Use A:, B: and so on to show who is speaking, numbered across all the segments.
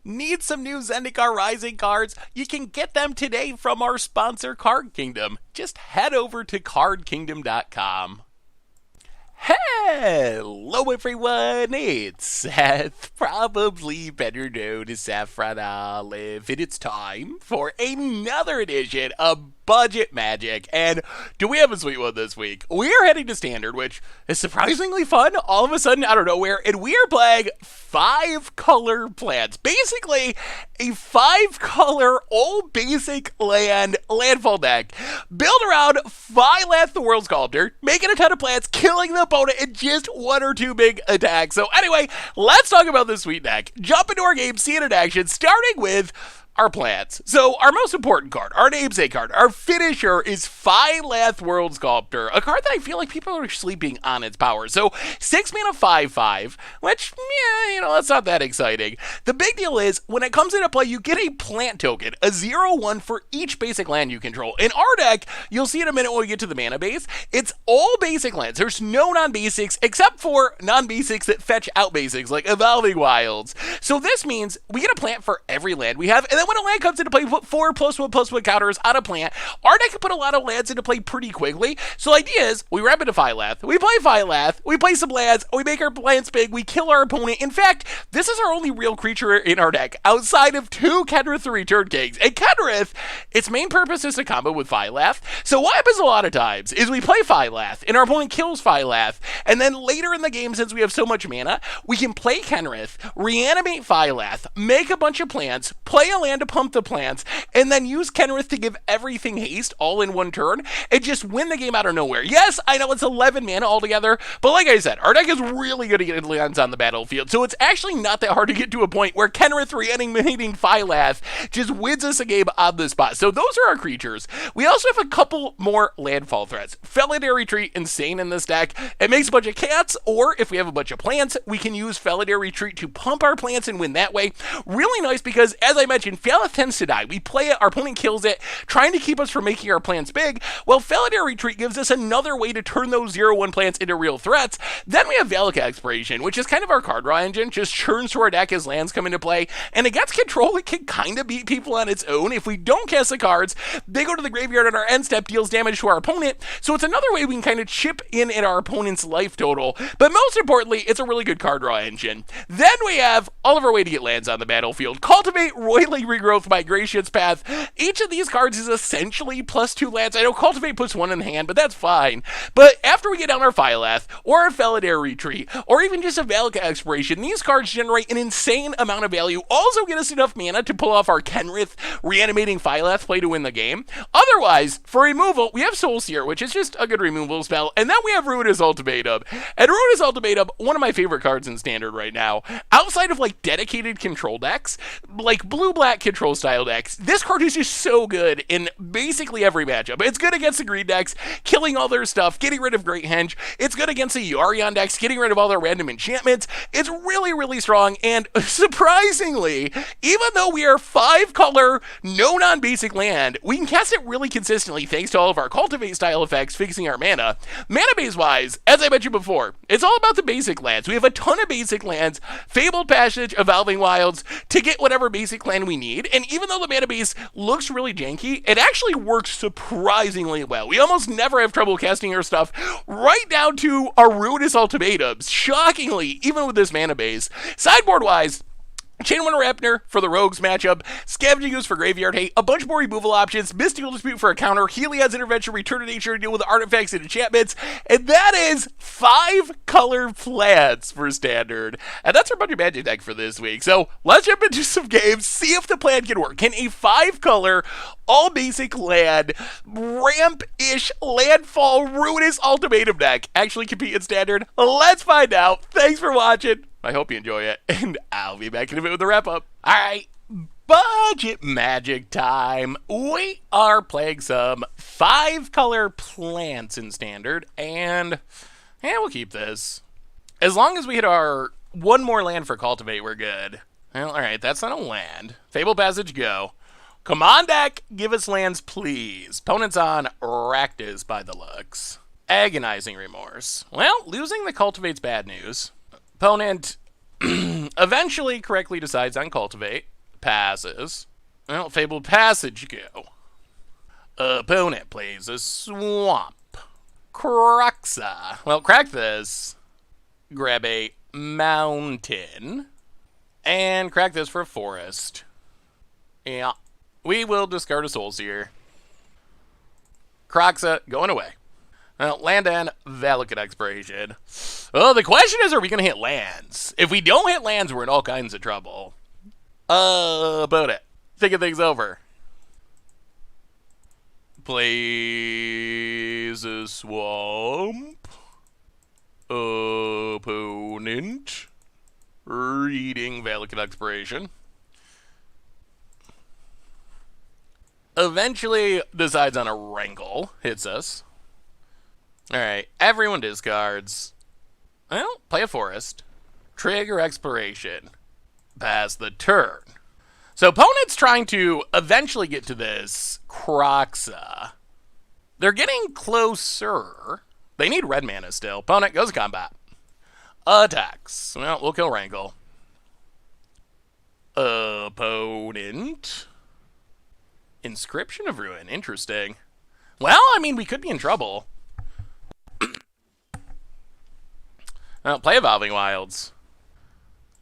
A: Need some new Zendikar Rising cards? You can get them today from our sponsor, Card Kingdom. Just head over to cardkingdom.com. Hello everyone, it's Seth, probably better known as Saffron Olive, and it's time for another edition of Budget Magic. And do we have a sweet one this week? We are heading to Standard, which is surprisingly fun all of a sudden out of nowhere, and we are playing 5-color plants. Basically, a 5-color all basic landfall deck built around Phylath the World Sculptor, making a ton of plants, killing the opponent in just 1 or 2 big attacks. So anyway, let's talk about this sweet deck. Jump into our game, see it in action, starting with our plants. So our most important card, our namesake card, our finisher is Phylath World Sculptor, a card that I feel like people are sleeping on its power. So 6 mana 5/5, which, that's not that exciting. The big deal is, when it comes into play, you get a plant token, a 0/1 for each basic land you control. In our deck, you'll see in a minute when we get to the mana base, it's all basic lands. There's no non-basics, except for non-basics that fetch out basics, like Evolving Wilds. So this means we get a plant for every land we have, and then when a land comes into play, we put 4+1/+1 counters on a plant. Our deck can put a lot of lands into play pretty quickly. So the idea is, we ramp into Phylath, we play Phylath, we play some lands, we make our plants big, we kill our opponent. In fact, this is our only real creature in our deck, outside of 2 Kenrith the Return Kings. And Kenrith, its main purpose is to combo with Phylath. So what happens a lot of times is we play Phylath, and our opponent kills Phylath, and then later in the game, since we have so much mana, we can play Kenrith, reanimate Phylath, make a bunch of plants, play a land to pump the plants, and then use Kenrith to give everything haste all in 1 turn, and just win the game out of nowhere. Yes, I know it's 11 mana altogether, but like I said, our deck is really good at getting lands on the battlefield, so it's actually not that hard to get to a point where Kenrith reanimating Phylath just wins us a game on the spot. So those are our creatures. We also have a couple more landfall threats. Felidar Retreat, insane in this deck. It makes a bunch of cats, or if we have a bunch of plants, we can use Felidar Retreat to pump our plants and win that way. Really nice because, as I mentioned, Phylath tends to die. We play it, our opponent kills it, trying to keep us from making our plants big. Well, Felidar Retreat gives us another way to turn those 0/1 plants into real threats. Then we have Valak Expiration, which is kind of our card draw engine, just churns through our deck as lands come into play, and against control, it can kind of beat people on its own. If we don't cast the cards, they go to the graveyard and our end step deals damage to our opponent, so it's another way we can kind of chip in at our opponent's life total. But most importantly, it's a really good card draw engine. Then we have all of our way to get lands on the battlefield. Cultivate, Roiling Regrowth, Migration's Path. Each of these cards is essentially +2 lands. I know Cultivate puts 1 in hand, but that's fine. But after we get down our Phylath, or our Felidar Retreat, or even just a Valak Expiration, these cards generate an insane amount of value, also get us enough mana to pull off our Kenrith reanimating Phylath play to win the game. Otherwise, for removal, we have Soulseer, which is just a good removal spell, and then we have Ruinous Ultimatum. And Ruinous Ultimatum, one of my favorite cards in Standard right now. Outside of like dedicated control decks, like blue-black control style decks, this card is just so good in basically every matchup. It's good against the green decks, killing all their stuff, getting rid of Great Henge. It's good against the Yorion decks, getting rid of all their random enchantments. It's really, really strong, and surprisingly, even though we are 5-color, no non-basic land, we can cast it really consistently thanks to all of our Cultivate style effects fixing our mana. Mana base wise, as I mentioned before, it's all about the basic lands. We have a ton of basic lands, Fabled Passage, Evolving Wilds, to get whatever basic land we need, and even though the mana base looks really janky, it actually works surprisingly well. We almost never have trouble casting our stuff, right down to our Ruinous Ultimatums. Shockingly, even with this mana base. Sideboard wise, Chainwinter Raptor for the Rogues matchup, Scavenging Ooze for Graveyard Hate, a bunch more removal options, Mystical Dispute for a counter, Heliod's Intervention, Return to Nature to deal with artifacts and enchantments, and that is 5-color plants for Standard. And that's our Budget Magic deck for this week. So let's jump into some games, see if the plan can work. Can a 5-color, all-basic land, ramp-ish, landfall, Ruinous Ultimatum deck actually compete in Standard? Let's find out. Thanks for watching. I hope you enjoy it, and I'll be back in a bit with the wrap-up. Alright, Budget Magic time. We are playing some 5-color plants in Standard, and we'll keep this. As long as we hit our 1 more land for Cultivate, we're good. Well, alright, that's not a land. Fabled Passage, go. Come on, deck, give us lands, please. Opponent's on Rakdos by the looks. Agonizing Remorse. Well, losing the Cultivate's bad news. Opponent eventually correctly decides on Cultivate. Passes. Well, Fabled Passage go. Opponent plays a Swamp. Croxa. Well, crack this. Grab a Mountain. And crack this for a Forest. Yeah. We will discard a Soulseer. Croxa going away. Well, land and Valakut Expiration. Well, the question is, are we going to hit lands? If we don't hit lands, we're in all kinds of trouble. About it. Thinking things over. Plays a Swamp. Opponent. Reading Valakut Expiration. Eventually decides on a Wrangle. Hits us. Alright, everyone discards. Well, play a Forest. Trigger Exploration. Pass the turn. So opponent's trying to eventually get to this Croxa. They're getting closer. They need red mana still. Opponent goes combat. Attacks. Well, we'll kill Wrangle. Opponent. Inscription of Ruin. Interesting. Well, I mean, we could be in trouble. Well, play Evolving Wilds.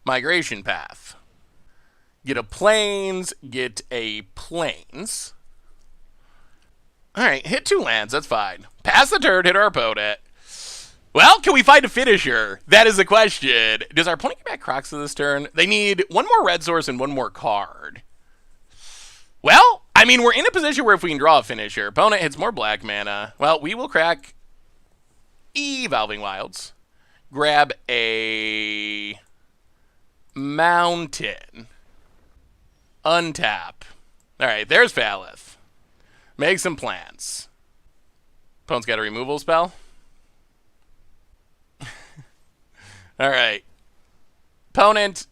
A: Migration Path. Get a Plains. Get a Plains. Alright, hit 2 lands. That's fine. Pass the turn. Hit our opponent. Well, can we find a finisher? That is the question. Does our opponent get back Croxa this turn? They need 1 more red source and 1 more card. Well, I mean, we're in a position where if we can draw a finisher, opponent hits more black mana. Well, we will crack Evolving Wilds. Grab a Mountain. Untap. Alright, there's Falith. Make some plans. Opponent's got a removal spell. Alright. Opponent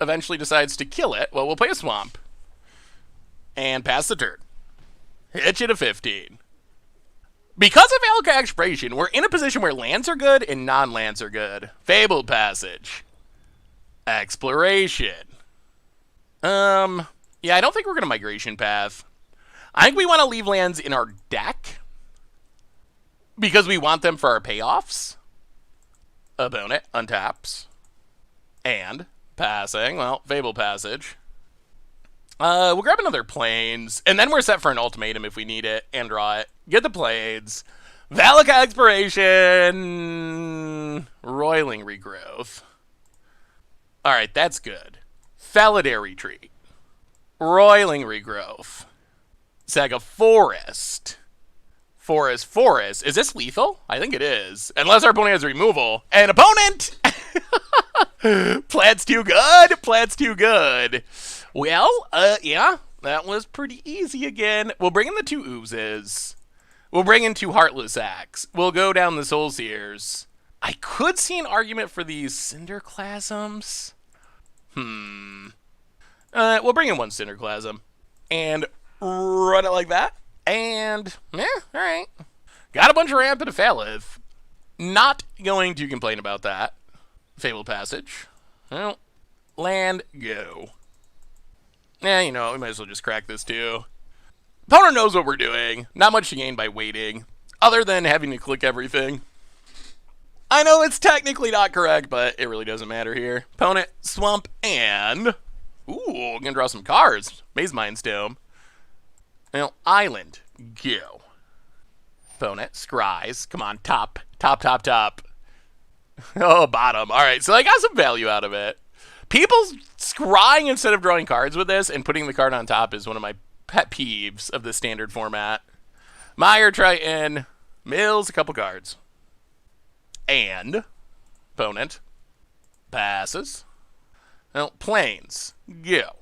A: eventually decides to kill it. Well, we'll play a Swamp. And pass the turn. Hit you to 15. Because of Valakut Expiration, we're in a position where lands are good and non-lands are good. Fabled Passage. Exploration. Yeah, I don't think we're going to Migration Path. I think we want to leave lands in our deck. Because we want them for our payoffs. Opponent untaps. And passing. Well, Fabled Passage. We'll grab another Plains, and then we're set for an ultimatum if we need it, and draw it. Get the Plains. Valakut Expiration. Roiling Regrowth. Alright, that's good. Felidar Retreat. Roiling Regrowth. Saga Forest. Forest. Is this lethal? I think it is. Unless our opponent has removal. And opponent! Plan's too good. Plan's too good. Well, yeah, that was pretty easy again. We'll bring in the 2 oozes. We'll bring in 2 Heartless Acts. We'll go down the Soulseers. I could see an argument for these Cinderclasms. We'll bring in 1 Cinderclasm. And run it like that. And, yeah, alright. Got a bunch of ramp and a Falith. Not going to complain about that. Fabled Passage. Well, land, go. Yeah, you know, we might as well just crack this too. Opponent knows what we're doing. Not much to gain by waiting, other than having to click everything. I know it's technically not correct, but it really doesn't matter here. Opponent, Swamp, and... Ooh, gonna draw some cards. Maze Mind's Dome. Well, Island, go. Opponent, Scries. Come on, top. Oh, bottom. Alright, so I got some value out of it. People scrying instead of drawing cards with this and putting the card on top is one of my pet peeves of the standard format. Mire Triton mills a couple cards. And opponent passes. Well, Plains, go.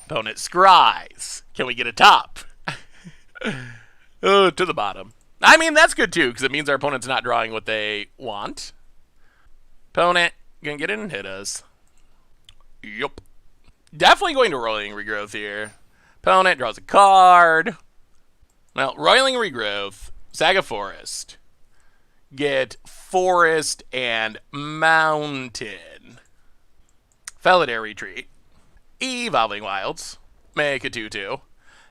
A: Opponent scries. Can we get a top? Oh, to the bottom. I mean, that's good too, because it means our opponent's not drawing what they want. Opponent gonna get in and hit us. Yup. Definitely going to Roiling Regrowth here. Opponent draws a card. Well, Roiling Regrowth. Saga Forest. get forest and mountain. Felidar Retreat. Evolving Wilds. Make a 2-2.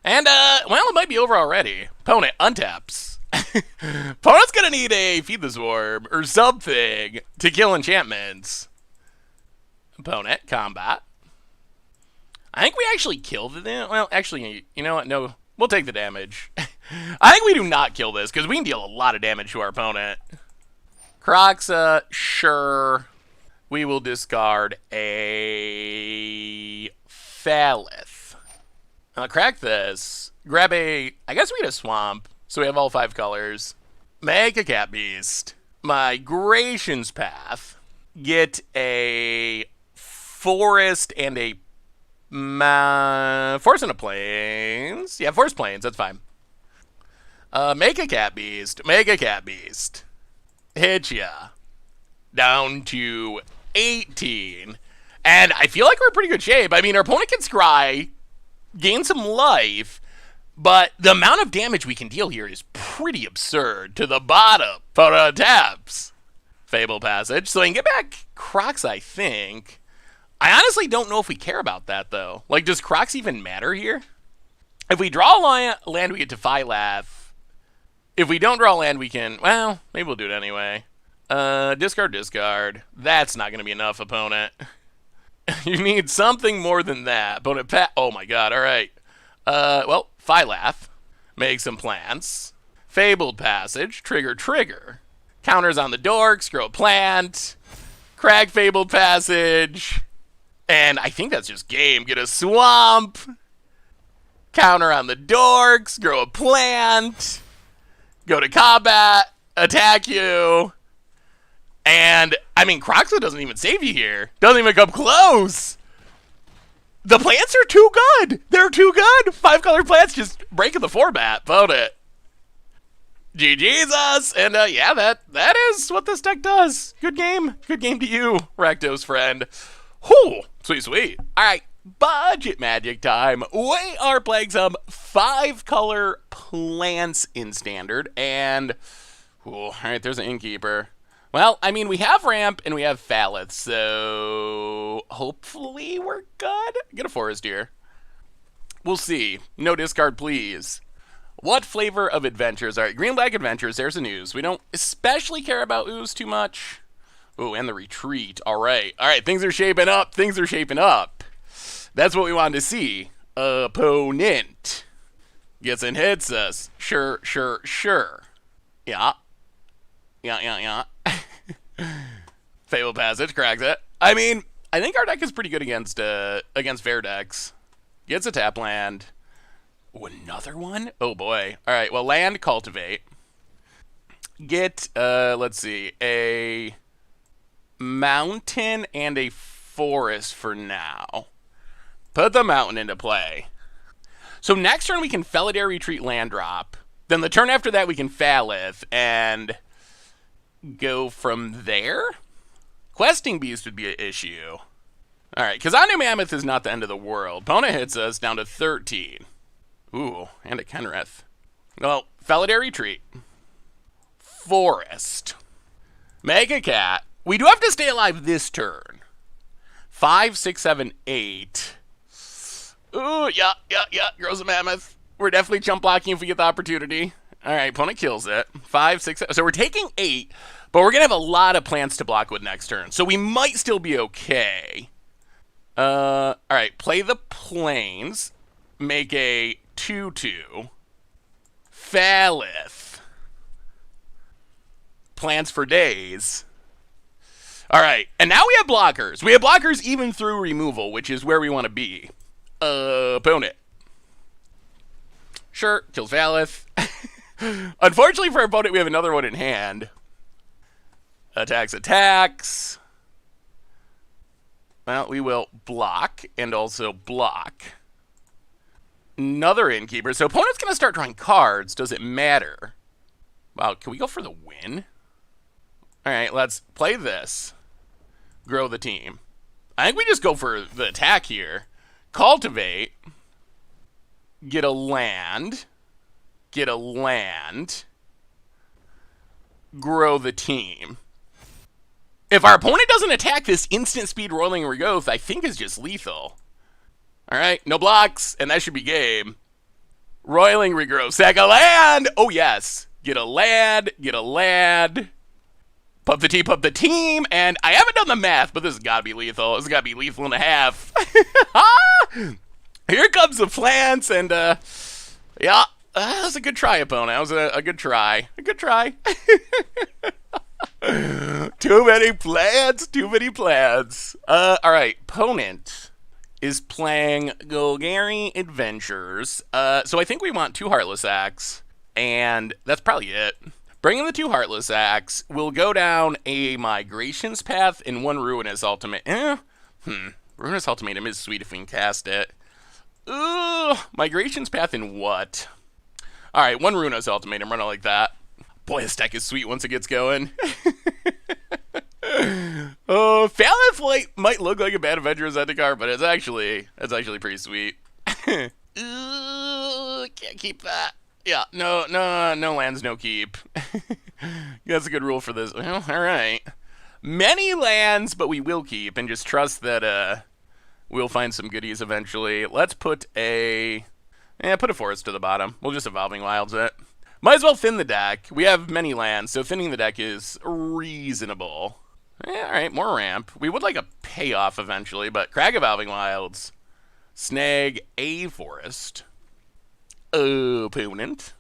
A: And, well, it might be over already. Opponent untaps. Opponent's gonna need a Feed the Swarm or something to kill enchantments. Opponent, combat. I think we actually kill the... Well, actually, you know what? No, we'll take the damage. I think we do not kill this, because we can deal a lot of damage to our opponent. Kroxa, sure. We will discard a Falith. Crack this. Grab a... I guess we get a Swamp, so we have all 5 colors. Make a Cat Beast. Migration's Path. Get a Forest and a... Forest and a Plains. Yeah, Forest Plains, that's fine. Make a Cat Beast. Make a Cat Beast. Hit ya. Down to 18. And I feel like we're in pretty good shape. I mean, our opponent can scry, gain some life, but the amount of damage we can deal here is pretty absurd. To the bottom. Photo taps. Fable Passage. So I can get back Crocs, I think. I honestly don't know if we care about that, though. Like, does Crocs even matter here? If we draw a land, we get to Phylath. If we don't draw land, we can... Well, maybe we'll do it anyway. Discard. That's not going to be enough, opponent. You need something more than that. Opponent oh my god, alright. Well, Phylath. Make some plants. Fabled Passage. Trigger. Counters on the dorks. Grow a plant. Crack Fabled Passage. And I think that's just game. Get a swamp. Counter on the dorks. Grow a plant. Go to combat. Attack you. And, I mean, Kroxa doesn't even save you here. Doesn't even come close. The plants are too good. They're too good. 5-color plants just breaking the format. Vote it. GG's us. And, yeah, that is what this deck does. Good game. Good game to you, Rakdos friend. Whew. Sweet. All right. Budget Magic time. We are playing some 5-color plants in Standard. And, all right, there's an Innkeeper. Well, I mean, we have Ramp and we have Falith, so hopefully we're good. Get a Forest here. We'll see. No discard, please. What flavor of adventures? All right, green-black adventures. There's the news. We don't especially care about ooze too much. Oh, and the retreat. All right, things are shaping up. That's what we wanted to see. Opponent gets and hits us. Sure. Yeah. Fable Passage, cracks it. I mean, I think our deck is pretty good against fair decks. Gets a tap land. Ooh, another one? Oh boy. Alright, well, land, cultivate. Get, let's see, a mountain and a forest for now. Put the mountain into play. So next turn we can Felidar Retreat land drop. Then the turn after that we can Falith and go from there? Questing Beast would be an issue. Alright, Kazanu Mammoth is not the end of the world. Opponent hits us down to 13. Ooh, and a Kenrith. Well, Felidar Retreat. Forest. Mega Cat. We do have to stay alive this turn. 5, 6, 7, 8. Ooh, yeah. Grows a Mammoth. We're definitely jump blocking if we get the opportunity. Alright, opponent kills it. 5, 6, 7. So we're taking 8, but we're going to have a lot of plants to block with next turn. So we might still be okay. Alright, play the plains. Make a 2-2. Falith. Plants for days. Alright, and now we have blockers. We have blockers even through removal, which is where we want to be. Opponent. Sure, kills Falith. Unfortunately for our opponent, we have another one in hand. Attacks. Well, we will block and also block. Another Innkeeper. So opponent's going to start drawing cards. Does it matter? Wow, can we go for the win? Alright, let's play this. Grow the team. I think we just go for the attack here. Cultivate. Get a land. grow the team. If our opponent doesn't attack, this instant speed Roiling Regrowth, I think, is just lethal. Alright, no blocks, and that should be game. Roiling Regrowth, sack a land! Oh, yes. Get a land, get a land. Pup the team, and I haven't done the math, but this has got to be lethal. This has got to be lethal and a half. Here comes the plants, and, yeah, that was a good try, opponent. That was a good try. A good try. Too many plans. Too many plans. Alright. Opponent is playing Golgari Adventures. So I think we want 2 Heartless Acts. And that's probably it. Bringing the 2 Heartless Acts, we'll go down a Migrations Path and 1 Ruinous Ultimate. Ruinous Ultimatum is sweet if we can cast it. Migrations Path and what? Alright, 1 Ruinous Ultimatum. Run it like that. Boy, this deck is sweet once it gets going. Fallout might look like a bad Adventurous Zendikar, but it's actually pretty sweet. Can't keep that. Yeah, no lands, no keep. That's a good rule for this. Well, alright. Many lands, but we will keep, and just trust that we'll find some goodies eventually. Let's put a forest to the bottom. We'll just Evolving Wilds it. Might as well thin the deck. We have many lands, so thinning the deck is reasonable. Alright, more ramp. We would like a payoff eventually, but Crag Evolving Wilds. Snag a forest. Opponent.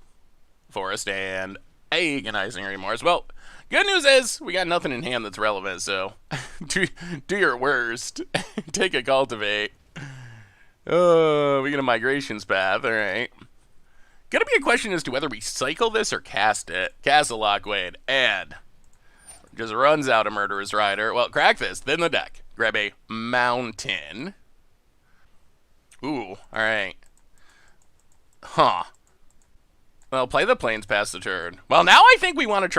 A: Forest and Agonizing Remorse. Well, good news is we got nothing in hand that's relevant, so do your worst. Take a Cultivate. We get a Migrations Path, alright. Gonna be a question as to whether we cycle this or cast it. Cast a Lockwade, and just runs out a Murderous Rider. Well, crack this, thin the deck. Grab a Mountain. Ooh, alright. Huh. Well, play the Plains past the turn. Well, now I think we want to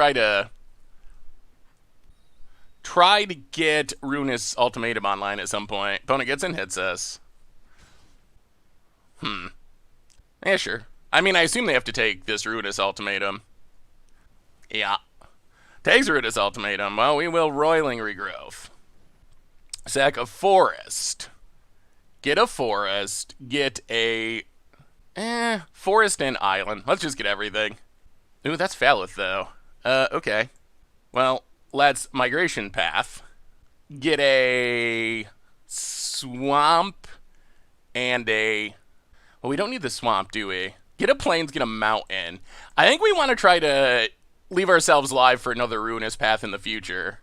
A: try to get Ruinous Ultimatum online at some point. Opponent gets in, hits us. Yeah, sure. I mean, I assume they have to take this Ruinous Ultimatum. Yeah. Takes Ruinous Ultimatum. Well, we will Roiling Regrowth. Sack a forest. Get a forest. Get a... forest and island. Let's just get everything. Ooh, that's Falloth, though. Okay. Well, let's Migration Path. Get a... swamp. And a... Well, we don't need the swamp, do we? Get a plains, get a mountain. I think we want to try to leave ourselves live for another Ruinous Path in the future.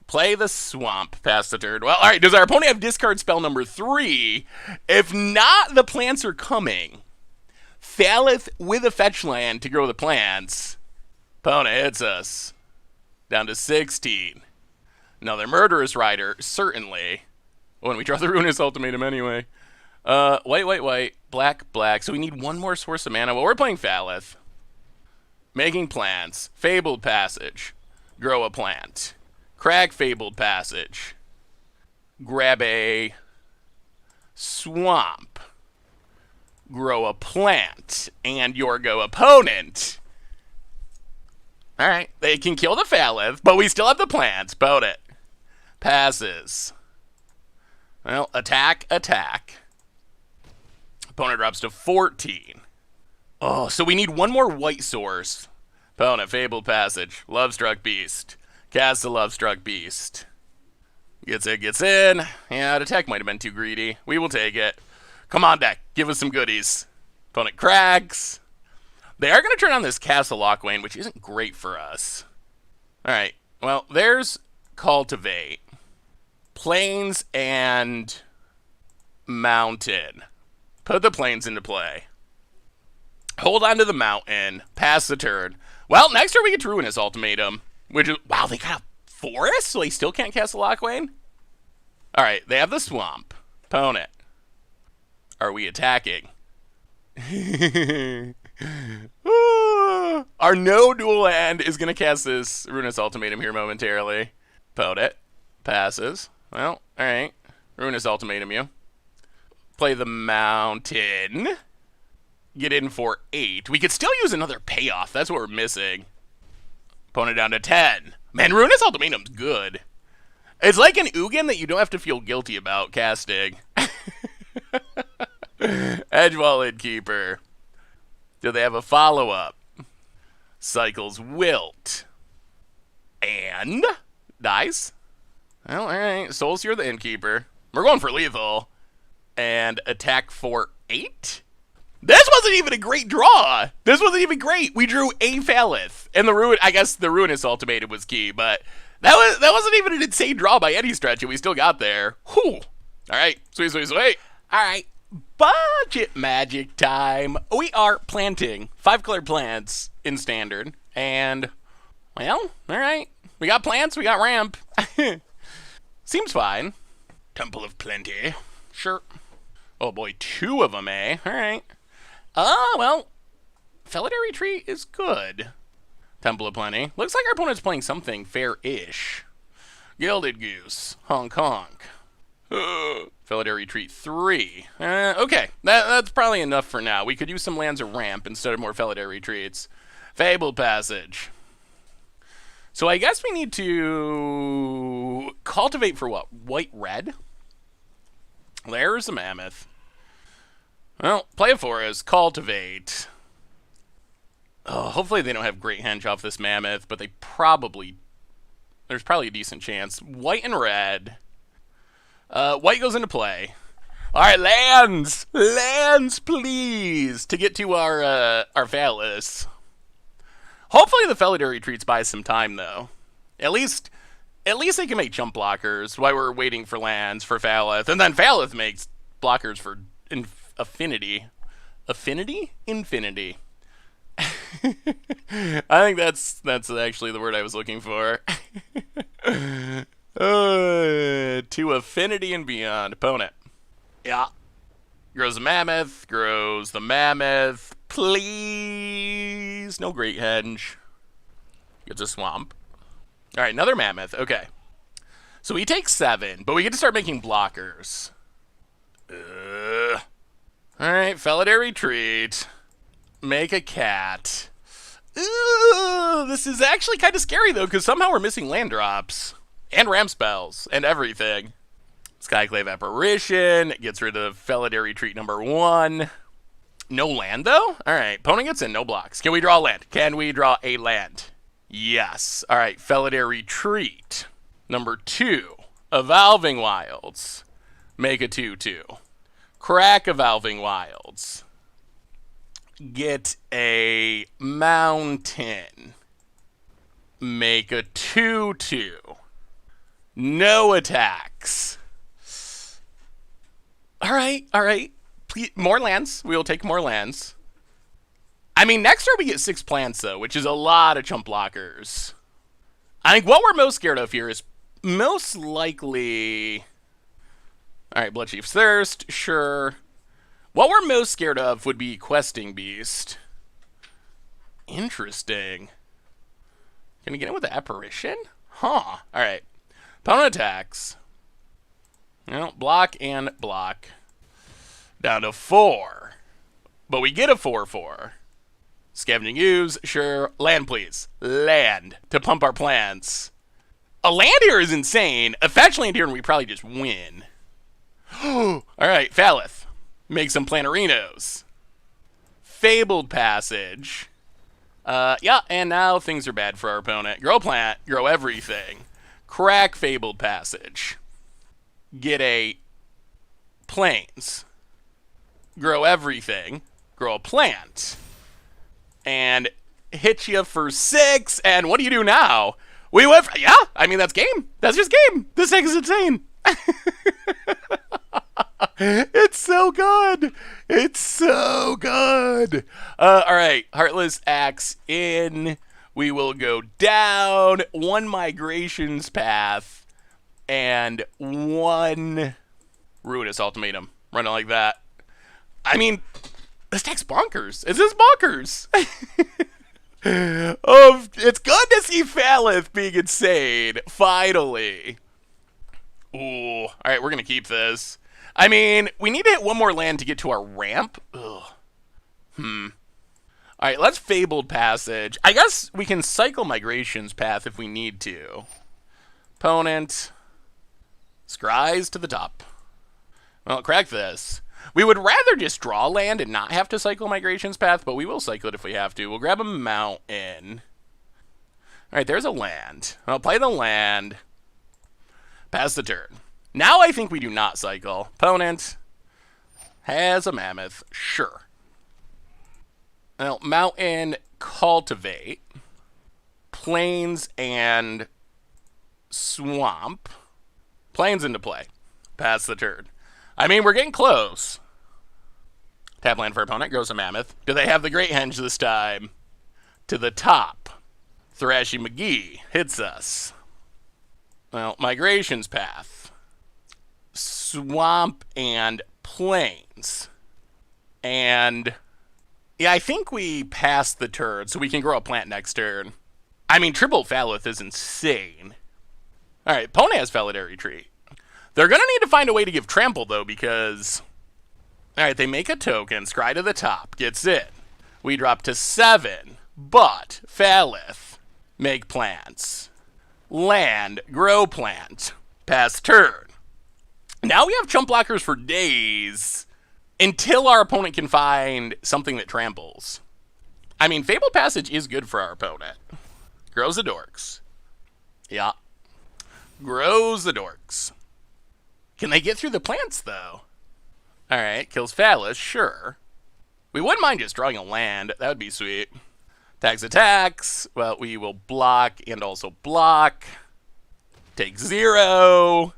A: Play the swamp past the turn. Well, alright, does our opponent have discard spell number 3? If not, the plants are coming. Falloth with a fetch land to grow the plants. Opponent hits us. Down to 16. Another Murderous Rider, certainly. When we draw the Ruinous Ultimatum anyway. White, black. So we need 1 more source of mana. Well, we're playing Falloth. Making plants. Fabled Passage. Grow a plant. Crag Fabled Passage. Grab a swamp. Grow a plant. And your go opponent. Alright, they can kill the Falloth, but we still have the plants. Boat it. Passes. Well, attack. Opponent drops to 14. Oh, so we need 1 more white source. Opponent, Fabled Passage. Lovestruck Beast. Cast the Lovestruck Beast. Gets in. Yeah, the attack might have been too greedy. We will take it. Come on, deck. Give us some goodies. Opponent cracks. They are going to turn on this Castle Lockwayne, which isn't great for us. Alright. Well, there's Cultivate. Plains and Mountain. Put the plains into play. Hold on to the mountain. Pass the turn. Well, next turn we get to Ruinous Ultimatum. Which is... Wow, they got a forest? So they still can't cast a Lockwayne? Alright, they have the swamp. Opponent. Are we attacking? Our no dual land is going to cast this Ruinous Ultimatum here momentarily. Opponent. Passes. Well, alright. Ruinous Ultimatum you. Play the mountain. Get in for 8. We could still use another payoff. That's what we're missing. Opponent down to 10. Man, Ruinous Ultimatum's good. It's like an Ugin that you don't have to feel guilty about casting. Edgewall Innkeeper. Do they have a follow-up? Cycles Wilt. And dies. Well, alright. Soulseer the Innkeeper. We're going for lethal. And attack for 8? This wasn't even a great draw. This wasn't even great. We drew a Falith. And I guess the Ruinous Ultimatum was key, but that wasn't even an insane draw by any stretch, and we still got there. Whew. Alright. Sweet, sweet, sweet. Alright. Budget magic time. We are planting 5-colored plants in standard. And, well, alright. We got plants, we got ramp. Seems fine. Temple of Plenty. Sure. Oh boy, 2 of them, eh? Alright. Well, Felidar Retreat is good. Temple of Plenty. Looks like our opponent's playing something fair-ish. Gilded Goose. Honk honk. Felidar Retreat 3. Okay, that's probably enough for now. We could use some lands of ramp instead of more Felidar Retreats. Fabled Passage. So I guess we need to cultivate for what? White-red? There's a Mammoth. Well, play a forest, cultivate. Oh, hopefully they don't have Great Henge off this Mammoth, but they probably... There's probably a decent chance. White and red. White goes into play. Alright, lands! Lands, please! To get to our Phallus. Hopefully the Felidar Retreats buys some time, though. At least they can make jump blockers while we're waiting for lands for Falith. And then Falith makes blockers for affinity. Affinity? Infinity. I think that's actually the word I was looking for. To affinity and beyond. Opponent. Yeah. Grows the Mammoth. Grows the Mammoth. Please. No Great Henge. Gets a Swamp. Alright, another Mammoth. Okay. So we take 7, but we get to start making blockers. Alright, Felidar Retreat. Make a cat. This is actually kind of scary, though, because somehow we're missing land drops. And ramp spells. And everything. Skyclave Apparition. Gets rid of Felidar Retreat number 1. No land, though? Alright, opponent gets in, no blocks. Can we draw a land? Can we draw a land? Yes. Alright, Felidar Retreat. Number 2. Evolving Wilds. Make a 2/2. Crack Evolving Wilds. Get a mountain. Make a 2/2. No attacks. Alright, alright. Please, more lands. We will take more lands. I mean, next turn we get 6 plants, though, which is a lot of chump blockers. I think what we're most scared of here is most likely... Alright, Bloodchief's Thirst, sure. What we're most scared of would be Questing Beast. Interesting. Can we get in with the Apparition? Huh. Alright. Opponent attacks. Well, block and block. Down to 4. But we get a 4/4. Scavenging Ooze, sure. Land, please. Land. To pump our plants. A land here is insane. A fetch land here and we probably just win. Alright, Falith. Make some Planarinos. Fabled Passage. Yeah, and now things are bad for our opponent. Grow plant, grow everything. Crack Fabled Passage. Get a Plains. Grow everything. Grow a plant. And hit you for 6. And what do you do now? We went for, yeah, I mean, that's game. That's just game. This thing is insane. It's so good. It's so good. Alright, Heartless Axe in. We will go down 1 Migrations Path and 1 Ruinous Ultimatum. Run it like that. I mean, this deck's bonkers. Is this bonkers? Oh, it's good to see Falith being insane. Finally. Ooh. Alright, we're going to keep this. I mean, we need to hit 1 more land to get to our ramp. Ugh. Alright, All right, let's Fabled Passage. I guess we can cycle Migration's Path if we need to. Opponent. Scries to the top. Well, crack this. We would rather just draw land and not have to cycle Migration's Path, but we will cycle it if we have to. We'll grab a mountain. All right, there's a land. I'll play the land. Pass the turn. Now I think we do not cycle. Opponent has a mammoth. Sure. Well, mountain, cultivate, plains, and swamp. Plains into play. Pass the turn. I mean, we're getting close. Tap land for opponent, grows a mammoth. Do they have the Great Henge this time? To the top. Thrashy McGee hits us. Well, Migration's Path. Swamp and plains. And yeah, I think we passed the turn, so we can grow a plant next turn. I mean, triple Falith is insane. All right, opponent has Validary Retreat. They're going to need to find a way to give trample, though, because... All right, they make a token. Scry to the top. Gets it. We drop to 7. But Falith. Make plants. Land. Grow plant. Pass turn. Now we have chump blockers for days until our opponent can find something that tramples. I mean, Fabled Passage is good for our opponent. Grows the dorks. Yeah. Grows the dorks. Can they get through the plants, though? All right, kills Phallus, sure. We wouldn't mind just drawing a land. That would be sweet. Attacks. Well, we will block and also block. Take 0.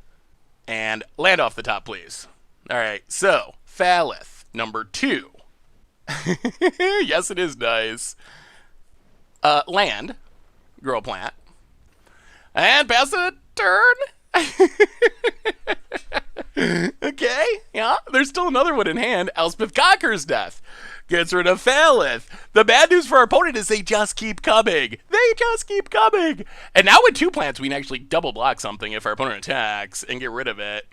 A: And land off the top, please. All right, so Falith, number 2. Yes, it is nice. Land. Grow a plant. And pass the turn. Okay, yeah, there's still another one in hand. Elspeth Cocker's Death gets rid of Falith. The bad news for our opponent is they just keep coming. They just keep coming. And now with 2 plants, we can actually double block something if our opponent attacks and get rid of it.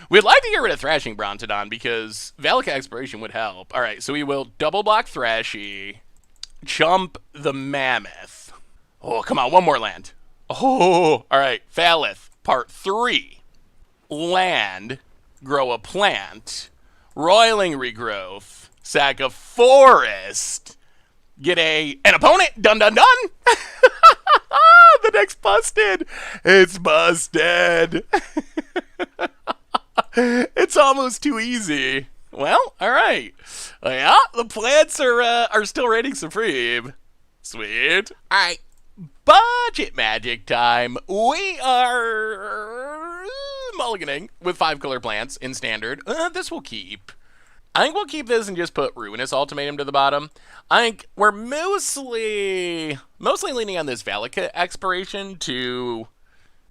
A: We'd like to get rid of Thrashing Brontodon because Valak Exploration would help. All right, so we will double block Thrashy, chump the Mammoth. Oh, come on, one more land. Oh, all right, Falith, part 3. Land, grow a plant, roiling regrowth, sack a forest, get an opponent, dun dun dun. The deck's busted. It's busted. It's almost too easy. Well, all right. Yeah, the plants are still reigning supreme. Sweet. All right, budget magic time. We are mulliganing with 5 color plants in standard. This will keep. I think we'll keep this and just put Ruinous Ultimatum to the bottom. I think we're mostly leaning on this Valakut expiration to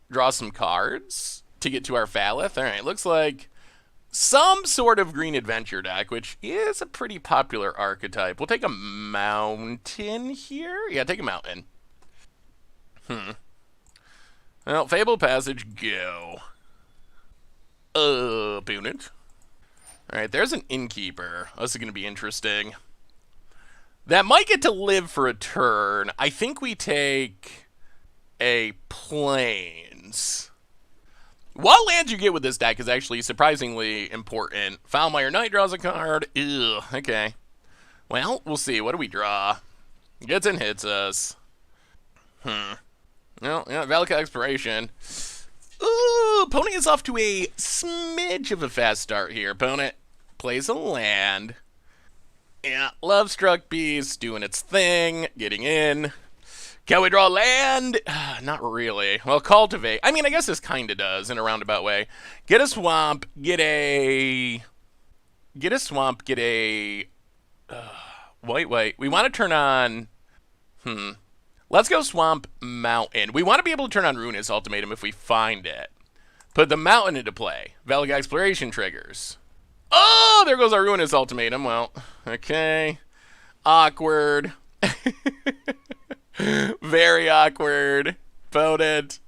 A: draw some cards to get to our Falith. All right, looks like some sort of green adventure deck, which is a pretty popular archetype. We'll take a mountain here. Yeah, take a mountain. Well, Fabled Passage, go. Opponent. All right, there's an Innkeeper. This is going to be interesting. That might get to live for a turn. I think we take a Plains. What lands you get with this deck is actually surprisingly important. Foulmire Knight draws a card. Ew, okay. Well, we'll see. What do we draw? Gets and hits us. Well, yeah, Valakut Exploration. Ooh, opponent is off to a smidge of a fast start here. Opponent plays a land. Yeah, Lovestruck Beast doing its thing, getting in. Can we draw land? Not really. Well, Cultivate. I mean, I guess this kind of does in a roundabout way. Get a swamp, get a swamp, get a... wait. We want to turn on... Let's go Swamp Mountain. We want to be able to turn on Ruinous Ultimatum if we find it. Put the mountain into play. Valak Exploration triggers. Oh, there goes our Ruinous Ultimatum. Well, okay. Awkward. Very awkward. Opponent.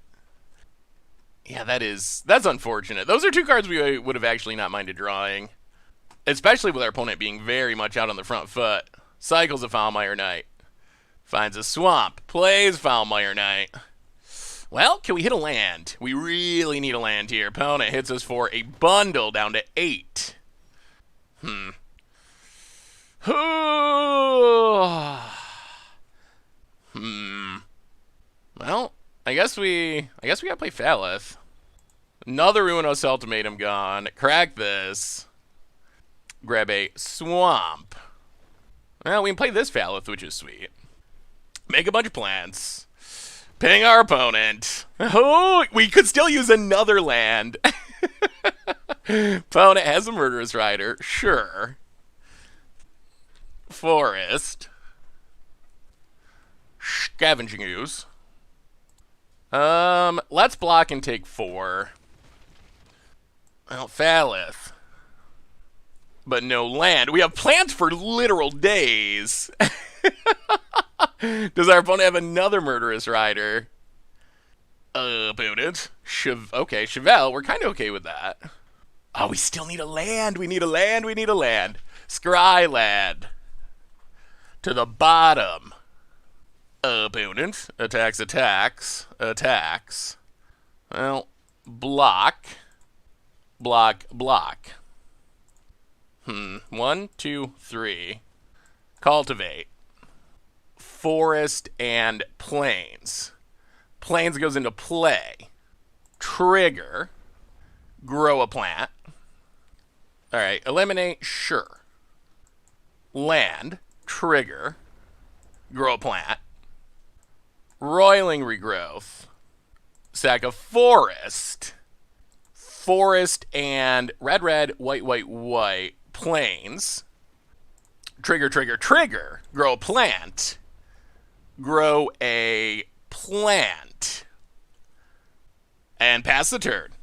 A: Yeah, that's unfortunate. Those are 2 cards we would have actually not minded drawing. Especially with our opponent being very much out on the front foot. Cycles a Foulmire Knight. Finds a swamp. Plays Foulmire Knight. Well, can we hit a land? We really need a land here. Opponent hits us for a bundle down to 8. Well, I guess we gotta play Falith. Another Ruinos Ultimatum gone. Crack this. Grab a swamp. Well, we can play this Falith, which is sweet. Make a bunch of plants. Ping our opponent. Oh, we could still use another land. Opponent has a Murderous Rider. Sure. Forest. Scavenging Ooze. Let's block and take 4. Well, Falith. But no land. We have plants for literal days. Does our opponent have another Murderous Rider? Opponent. Okay, Chevelle. We're kind of okay with that. Oh, we still need a land. We need a land. We need a land. Scry land. To the bottom. Opponent. Attacks, attacks, attacks. Well, block. Block, block. 1, 2, 3. Cultivate. Forest and plains. Plains goes into play. Trigger. Grow a plant. Alright, eliminate, sure. Land. Trigger. Grow a plant. Roiling regrowth. Sack of forest. Forest and red, red, white, white, white. Plains. Trigger, trigger, trigger. Grow a plant. Grow a plant. And pass the turn.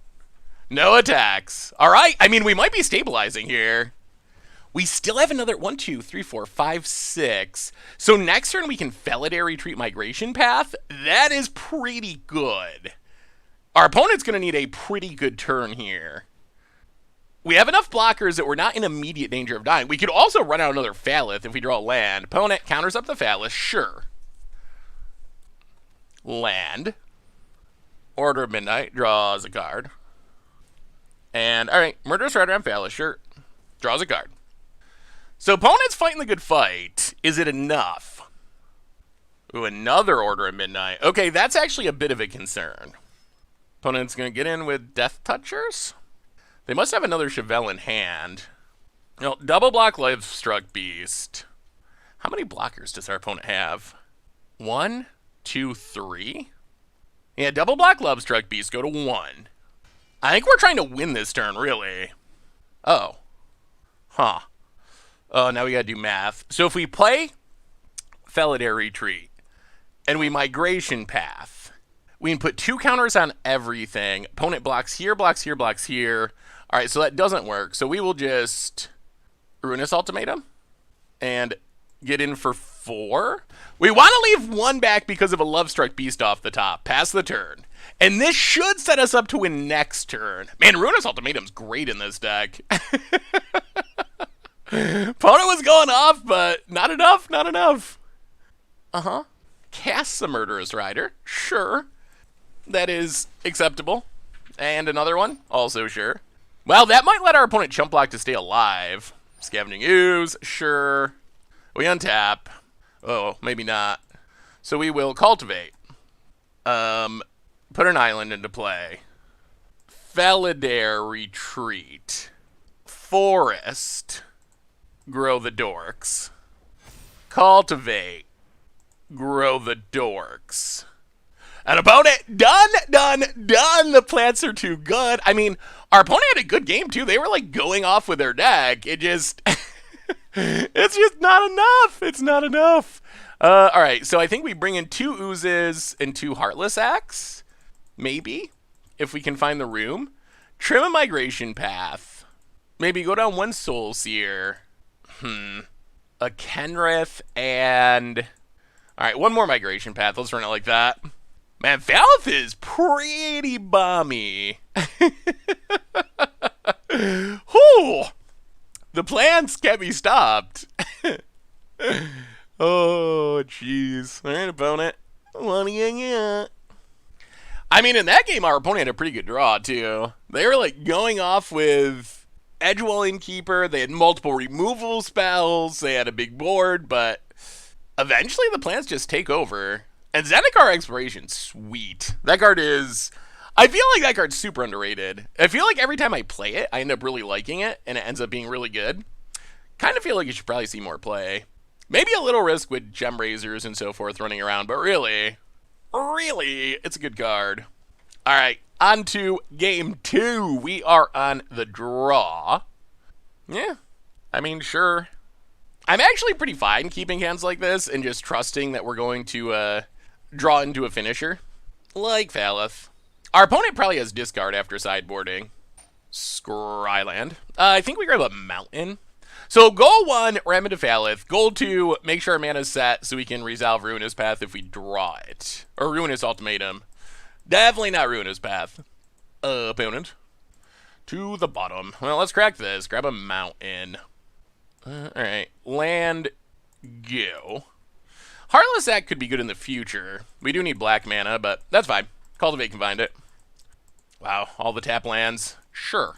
A: No attacks. Alright, I mean, we might be stabilizing here. We still have another 1, 2, 3, 4, 5, 6. So next turn we can Felidare Retreat Migration Path. That is pretty good. Our opponent's going to need a pretty good turn here. We have enough blockers that we're not in immediate danger of dying. We could also run out another Falith if we draw land. Opponent counters up the Falith, sure. Land. Order of Midnight, draws a card. And, alright, Murderous Rider on Falith, sure. Draws a card. So opponent's fighting the good fight. Is it enough? Ooh, another Order of Midnight. Okay, that's actually a bit of a concern. Opponent's going to get in with Death Touchers. They must have another Chevelle in hand. No, double block Livestruck Beast. How many blockers does our opponent have? 1, 2, 3? Yeah, double block Livestruck Beast, go to 1. I think we're trying to win this turn, really. Oh. Huh. Oh, now we gotta do math. So if we play Felidare Retreat, and we Migration Path, we can put 2 counters on everything. Opponent blocks here, blocks here, blocks here. Alright, so that doesn't work. So we will just Ruinous Ultimatum and get in for 4. We want to leave 1 back because of a Lovestruck Beast off the top. Pass the turn. And this should set us up to win next turn. Man, Ruinous Ultimatum's great in this deck. Opponent was going off, but not enough, not enough. Casts a Murderous Rider. Sure. That is acceptable. And another one. Also sure. Well, that might let our opponent chump block to stay alive. Scavenging Ooze. Sure. We untap. Oh, maybe not. So we will cultivate. Put an island into play. Felidare Retreat. Forest. Grow the Dorks. Cultivate. Grow the Dorks. An opponent, done, done, done. The plants are too good. I mean, our opponent had a good game too. They were like going off with their deck. It just, it's just not enough. It's not enough. All right, so I think we bring in 2 Oozes and 2 Heartless Acts. Maybe, if we can find the room. Trim a Migration Path. Maybe go down 1 Soul Seer. A Kenrith and... All right, 1 more Migration Path. Let's run it like that. Man, Falith is pretty bomby. Whew. The plans can't be stopped. Oh, jeez. All right, opponent. What do you get? I mean, in that game, our opponent had a pretty good draw, too. They were, like, going off with Edgewall Innkeeper. They had multiple removal spells. They had a big board, but eventually the plans just take over. And Zendikar Exploration, sweet. That card is... I feel like that card's super underrated. I feel like every time I play it, I end up really liking it, and it ends up being really good. Kind of feel like you should probably see more play. Maybe a little risk with Gem Razors and so forth running around, but really, it's a good card. All right, on to game 2. We are on the draw. Yeah, I mean, sure. I'm actually pretty fine keeping hands like this and just trusting that we're going to draw into a finisher. Like Falith. Our opponent probably has discard after sideboarding. Scryland. I think we grab a mountain. So goal 1, ram into Falith. Goal 2, make sure our mana's set so we can resolve Ruinous Path if we draw it. Or Ruinous Ultimatum. Definitely not Ruinous Path. Opponent. To the bottom. Well, let's crack this. Grab a mountain. Alright. Land. Go. Heartless Act could be good in the future. We do need black mana, but that's fine. Cultivate can find it. Wow, all the tap lands. Sure.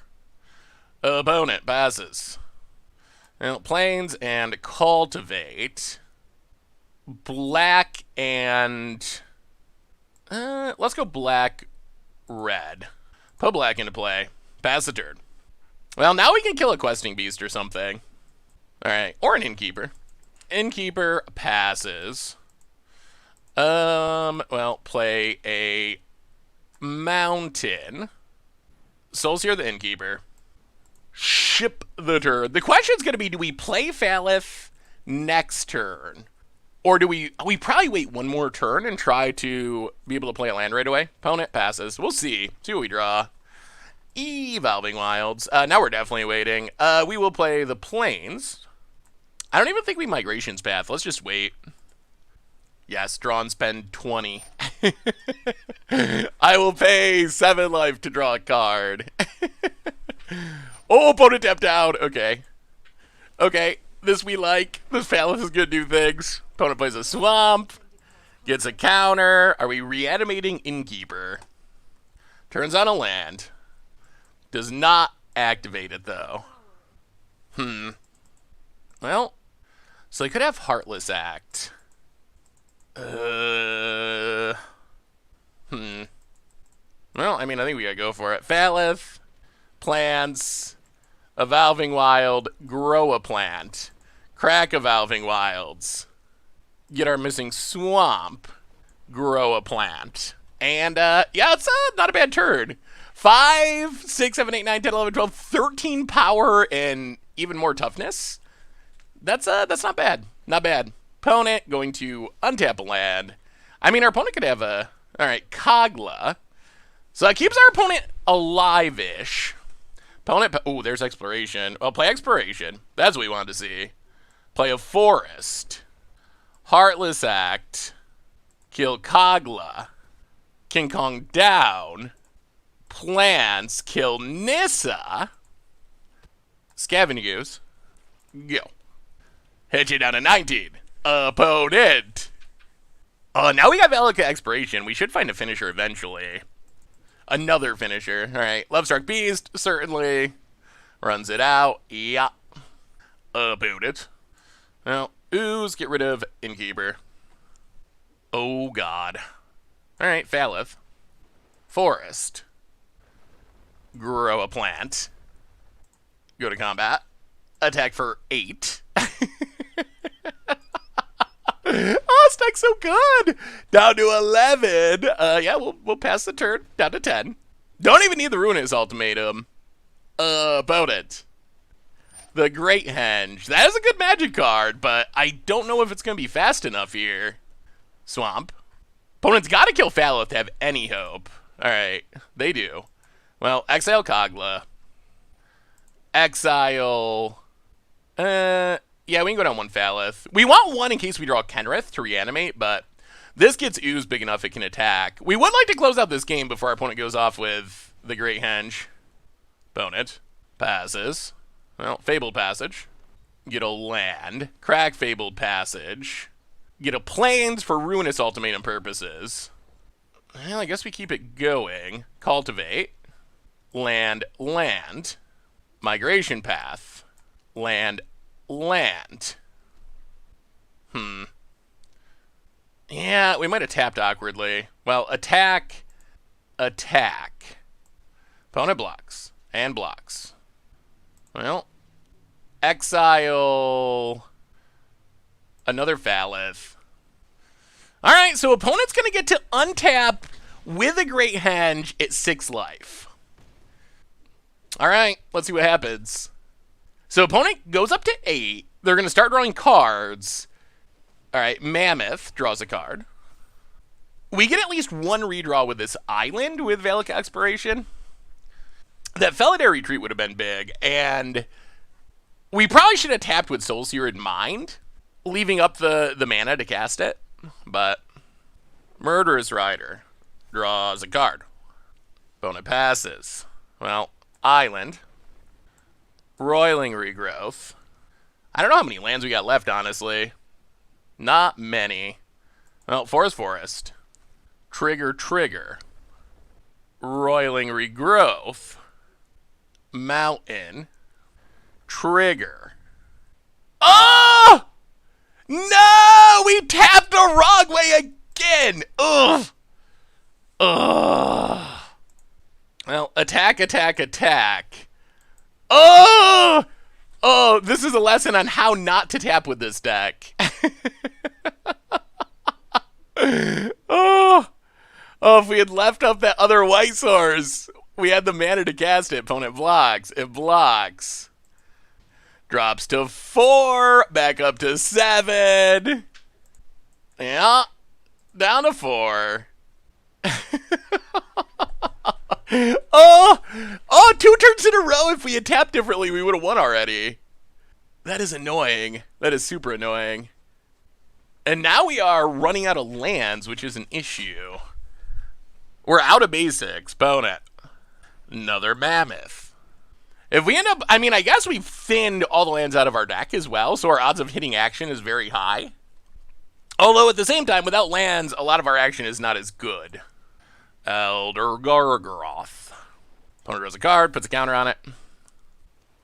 A: Opponent passes. Well, Plains and Cultivate. Black and... let's go black, red. Put black into play. Pass the turn. Well, now we can kill a Questing Beast or something. Alright, or an Innkeeper. Innkeeper passes. Well, play a mountain. Soulseer the Innkeeper. Ship the turn. The question's going to be, do we play Falith next turn? Or do we probably wait one more turn and try to be able to play a land right away? Opponent passes. We'll see. See what we draw. Evolving Wilds. Now we're definitely waiting. We will play the Plains. I don't even think we Migrations Path. Let's just wait. Yes, draw and spend 20. I will pay 7 life to draw a card. Oh, opponent tapped out. Okay. Okay, this we like. This Falith is going to do things. Opponent plays a Swamp. Gets a counter. Are we reanimating Innkeeper? Turns on a land. Does not activate it, though. Well, so they could have Heartless Act. Well, I mean, I think we gotta go for it. Falith, plants, Evolving Wild, grow a plant, crack Evolving Wilds, get our missing Swamp, grow a plant. And, yeah, it's not a bad turn. 5, 6, 7, 8, 9, 10, 11, 12, 13 power and even more toughness. That's not bad. Not bad. Opponent going to untap a land. I mean, our opponent could have a... Alright, Kogla. So that keeps our opponent alive-ish. Opponent... Oh, there's Exploration. Well, play Exploration. That's what we wanted to see. Play a Forest. Heartless Act. Kill Kogla. King Kong down. Plants. Kill Nissa. Scavenging Goose. Go. Hit you down to 19. Opponent. Now we got Velika Expiration. We should find a finisher eventually. Another finisher. Alright. Lovestruck Beast, certainly. Runs it out. Yeah. Opponent. Well, Ooze, get rid of Innkeeper. Oh, God. Alright, Falith. Forest. Grow a plant. Go to combat. Attack for 8. Oh, this deck's so good. Down to 11. Yeah, we'll pass the turn. Down to 10. Don't even need the Ruinous Ultimatum. Opponent. The Great Henge. That is a good magic card, but I don't know if it's going to be fast enough here. Swamp. Opponent's got to kill Falith to have any hope. Alright, they do. Well, exile Kogla. Exile... yeah, we can go down one Falith. We want one in case we draw Kenrith to reanimate, but this gets Ooze big enough it can attack. We would like to close out this game before our opponent goes off with the Great Henge. Opponent passes. Well, Fabled Passage. Get a land. Crack Fabled Passage. Get a Plains for Ruinous Ultimatum purposes. Well, I guess we keep it going. Cultivate. Land, land. Migration Path. Land, land. Yeah, we might have tapped awkwardly. Well, attack, attack. Opponent blocks, and blocks. Well, exile another Falith. Alright, so opponent's going to get to untap with a Great Henge at 6 life. Alright, let's see what happens. So opponent goes up to 8. They're going to start drawing cards. Alright, Mammoth draws a card. We get at least one redraw with this island with Valak Expiration. That Felidar Retreat would have been big, and we probably should have tapped with Soulseer in mind, leaving up the mana to cast it, but Murderous Rider draws a card. Opponent passes. Well, Island. Roiling Regrowth. I don't know how many lands we got left, honestly. Not many. Well, Forest. Trigger. Roiling Regrowth. Mountain. Trigger. Oh! No! We tapped the wrong way again! Ugh! Ugh! Well, attack. Oh! Oh, this is a lesson on how not to tap with this deck. Oh! Oh, if we had left up that other white source, we had the mana to cast it. Opponent blocks. It blocks. Drops to 4. Back up to 7. Yeah. Down to 4. Oh, 2 turns in a row. If we had tapped differently, we would have won already. That is annoying. That is super annoying. And now we are running out of lands, which is an issue. We're out of basics. Opponent. Another Mammoth. If we end up, I mean, I guess we've thinned all the lands out of our deck as well, so our odds of hitting action is very high. Although at the same time, without lands, a lot of our action is not as good. Elder Gargaroth. Opponent draws a card, puts a counter on it.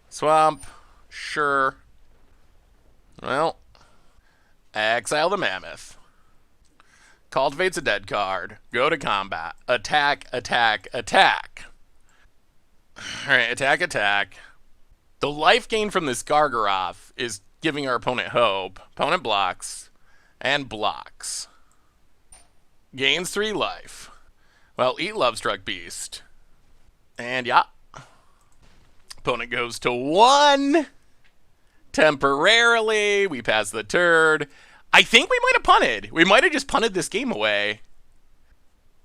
A: Swamp. Sure. Well, exile the Mammoth. Cultivates a dead card. Go to combat. Attack. Alright, attack. The life gain from this Gargaroth is giving our opponent hope. Opponent blocks. And blocks. Gains 3 life. Well, eat Lovestruck Beast. And yeah. Opponent goes to 1. Temporarily. We pass the turd. I think we might have punted. We might have just punted this game away.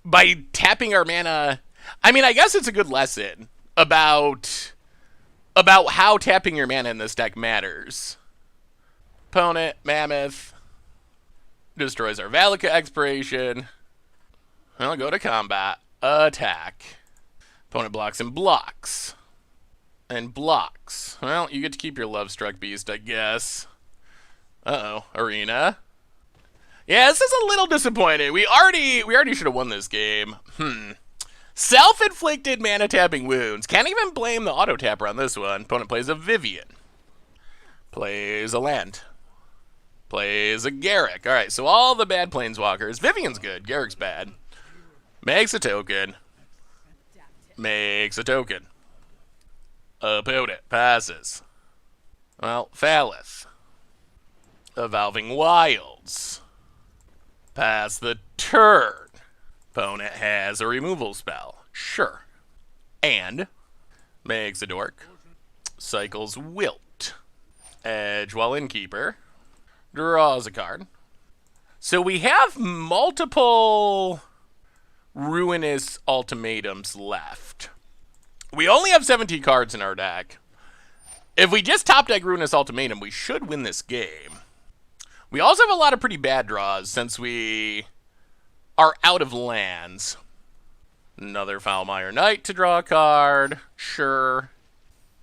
A: By tapping our mana. I mean, I guess it's a good lesson about how tapping your mana in this deck matters. Opponent, Mammoth. Destroys our Valaka Expiration. I'll go to combat. Attack. Opponent blocks and blocks. And blocks. Well, you get to keep your Lovestruck Beast, I guess. Uh-oh. Arena. Yeah, this is a little disappointing. We already should have won this game. Self-inflicted mana tapping wounds. Can't even blame the auto tapper on this one. Opponent plays a Vivian. Plays a land. Plays a Garruk. Alright, so all the bad planeswalkers. Vivian's good. Garruk's bad. Makes a token. Opponent passes. Well, Falith. Evolving Wilds. Pass the turn. Opponent has a removal spell. Sure. And makes a dork. Cycles Wilt. Edgewell Innkeeper. Draws a card. So we have multiple Ruinous Ultimatums left. We only have 17 cards in our deck. If we just top deck Ruinous Ultimatum, we should win this game. We also have a lot of pretty bad draws since we are out of lands. Another Foulmire Knight to draw a card. Sure.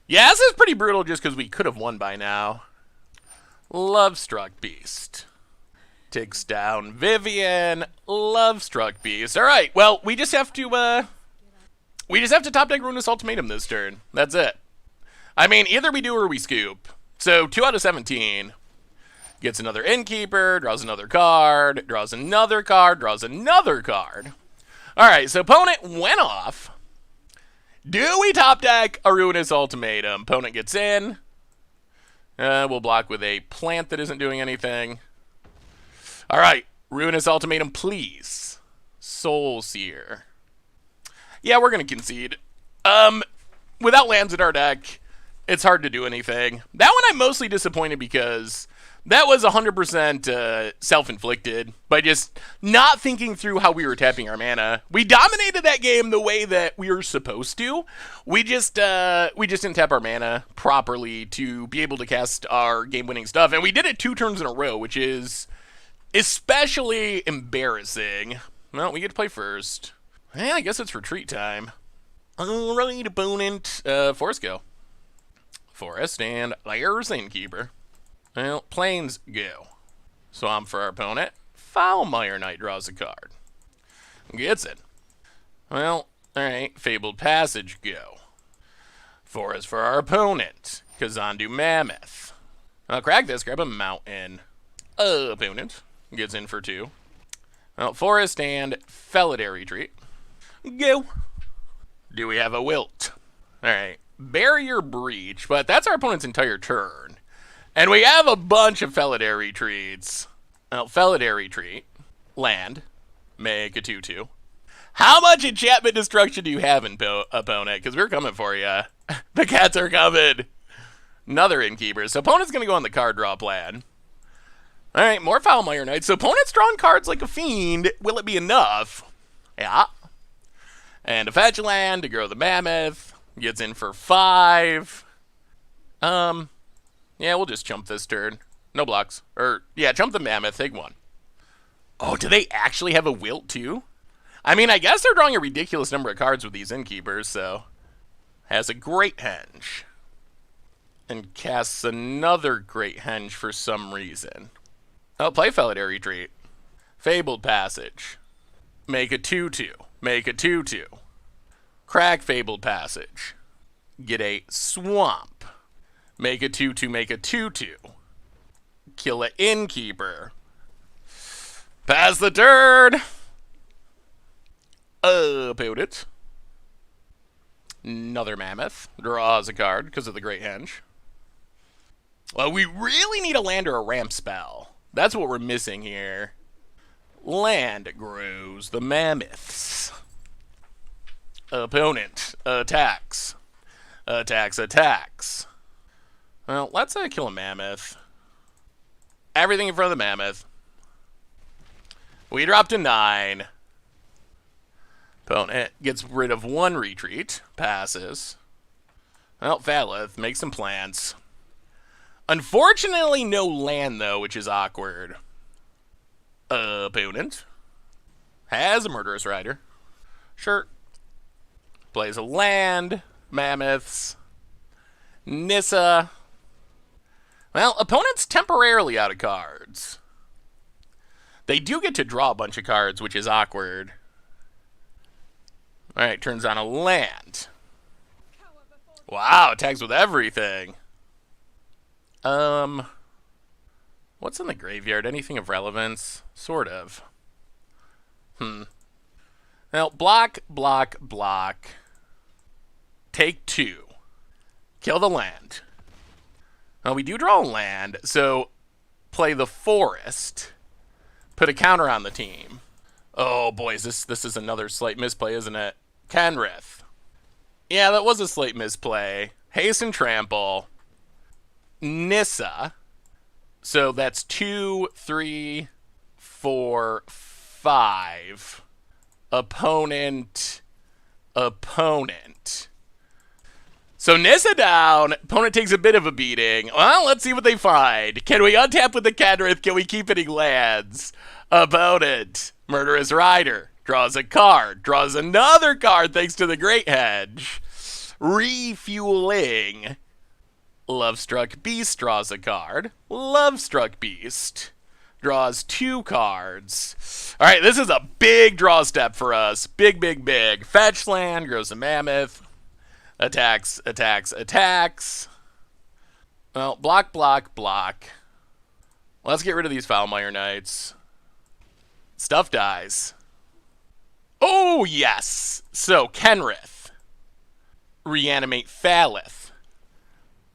A: Yeah, this is pretty brutal just because we could have won by now. Lovestruck Beast. Takes down Vivian. Lovestruck Beast. Alright, well, we just have to top deck Ruinous Ultimatum this turn. That's it. I mean, either we do or we scoop. So, 2 out of 17. Gets another Innkeeper, draws another card, draws another card, draws another card. Alright, so opponent went off. Do we top deck a Ruinous Ultimatum? Opponent gets in. We'll block with a plant that isn't doing anything. Alright, Ruinous Ultimatum, please. Soulseer. Yeah, we're going to concede. Without lands in our deck, it's hard to do anything. That one I'm mostly disappointed because that was 100% self-inflicted by just not thinking through how we were tapping our mana. We dominated that game the way that we were supposed to. We just didn't tap our mana properly to be able to cast our game-winning stuff, and we did it 2 turns in a row, which is especially embarrassing. Well, we get to play first. I guess it's retreat time. Alright, opponent. Forest go. Forest, and there's Innkeeper. Well, Plains go. Swamp for our opponent. Foulmire Knight draws a card. Gets it. Well, alright. Fabled Passage go. Forest for our opponent. Kazandu Mammoth. I'll crack this, grab a Mountain. Opponent gets in for 2. Well, Forest and Felidar Retreat. Go. Do we have a Wilt? Alright. Barrier Breach, but that's our opponent's entire turn. And we have a bunch of Felidar Retreats. Well, Felidar Retreat. Land. Make a 2/2. How much enchantment destruction do you have, opponent? Because we're coming for you. The cats are coming. Another Innkeeper. So opponent's going to go on the card draw plan. Alright, more Foulmire Knight. So opponent's drawing cards like a fiend. Will it be enough? Yeah. And a fetch land to grow the Mammoth. Gets in for 5. Yeah, we'll just chump this turn. No blocks. Yeah, chump the Mammoth. Take 1. Oh, do they actually have a Wilt, too? I mean, I guess they're drawing a ridiculous number of cards with these Innkeepers, so... Has a Great Henge. And casts another Great Henge for some reason. Oh, play Felidar Retreat. Fabled Passage. Make a 2/2. Make a 2/2. Crack Fabled Passage. Get a Swamp. Make a 2/2, make a 2/2. Kill an Innkeeper. Pass the turn. Opponent. Another Mammoth. Draws a card because of the Great Henge. Well, we really need a land or a ramp spell. That's what we're missing here. Land grows the Mammoths. Opponent attacks. Attacks. Well, let's kill a Mammoth. Everything in front of the Mammoth. We dropped a 9. Opponent gets rid of 1 retreat. Passes. Well, Valeth makes some plans. Unfortunately, no land, though, which is awkward. Opponent has a Murderous Rider. Sure. Plays a land. Mammoths. Nissa. Well, opponent's temporarily out of cards. They do get to draw a bunch of cards, which is awkward. Alright, turns on a land. Wow, attacks with everything. What's in the graveyard? Anything of relevance? Sort of. Well, block. Take 2. Kill the land. Well, we do draw a land, so play the Forest. Put a counter on the team. Oh, boys, this is another slight misplay, isn't it? Kenrith. Yeah, that was a slight misplay. Hasten Trample. Nissa. So that's 2, 3, 4, 5. Opponent. So Nissa down. Opponent takes a bit of a beating. Well, let's see what they find. Can we untap with the Kenrith? Can we keep hitting lands? Opponent. Murderous Rider. Draws a card. Draws another card thanks to the Great Henge. Refueling. Lovestruck Beast draws a card. Lovestruck Beast draws 2 cards. All right, this is a big draw step for us. Big, big, big. Fetch land, grows a mammoth. Attacks, attacks, attacks. Well, block, block, block. Let's get rid of these Foulmire Knights. Stuff dies. Oh, yes. So, Kenrith. Reanimate Falith.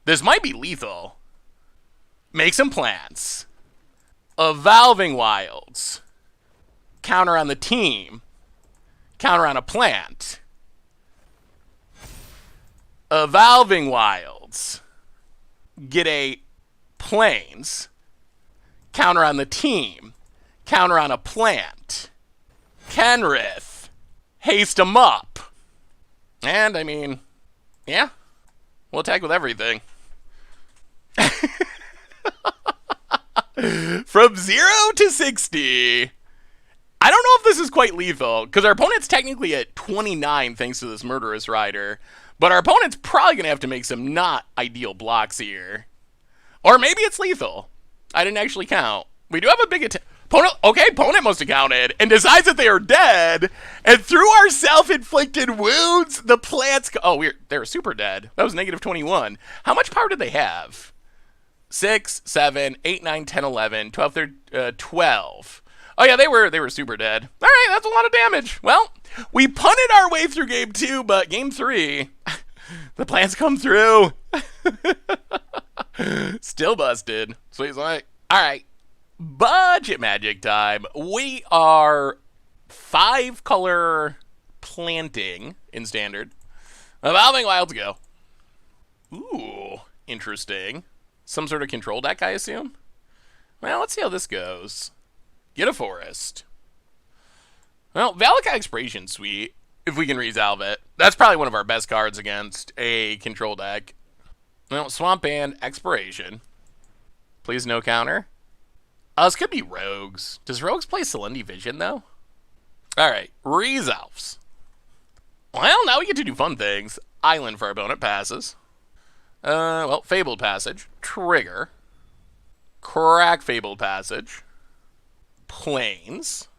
A: This might be lethal. Make some plants. Evolving Wilds. Counter on the team. Counter on a plant. Evolving Wilds. Get a plains. Counter on the team. Counter on a plant. Kenrith. Haste 'em up. And, I mean, yeah. We'll attack with everything. From 0 to 60. I don't know if this is quite lethal, because our opponent's technically at 29 thanks to this Murderous Rider. But our opponent's probably going to have to make some not ideal blocks here. Or maybe it's lethal. I didn't actually count. We do have a big attack. Opponent must have counted and decides that they are dead. And through our self-inflicted wounds, the plants... they were super dead. That was negative 21. How much power did they have? 6, 7, 8, 9, 10, 11, 12, 12. Oh, yeah, they were super dead. All right, that's a lot of damage. Well, we punted our way through game 2, but game 3, the plants come through. Still busted. So he's like, all right, budget magic time. We are 5-color planting in standard. Evolving Wilds go. Ooh, interesting. Some sort of control deck, I assume? Well, let's see how this goes. Get a forest. Well, Valakut Expiration, sweet. If we can resolve it. That's probably one of our best cards against a control deck. Well, Swamp Band, Expiration. Please no counter. This could be Rogues. Does Rogues play Selendi Vision, though? Alright, resolves. Well, now we get to do fun things. Island for our opponent, passes. Well, Fabled Passage. Trigger. Crack Fabled Passage. Plains.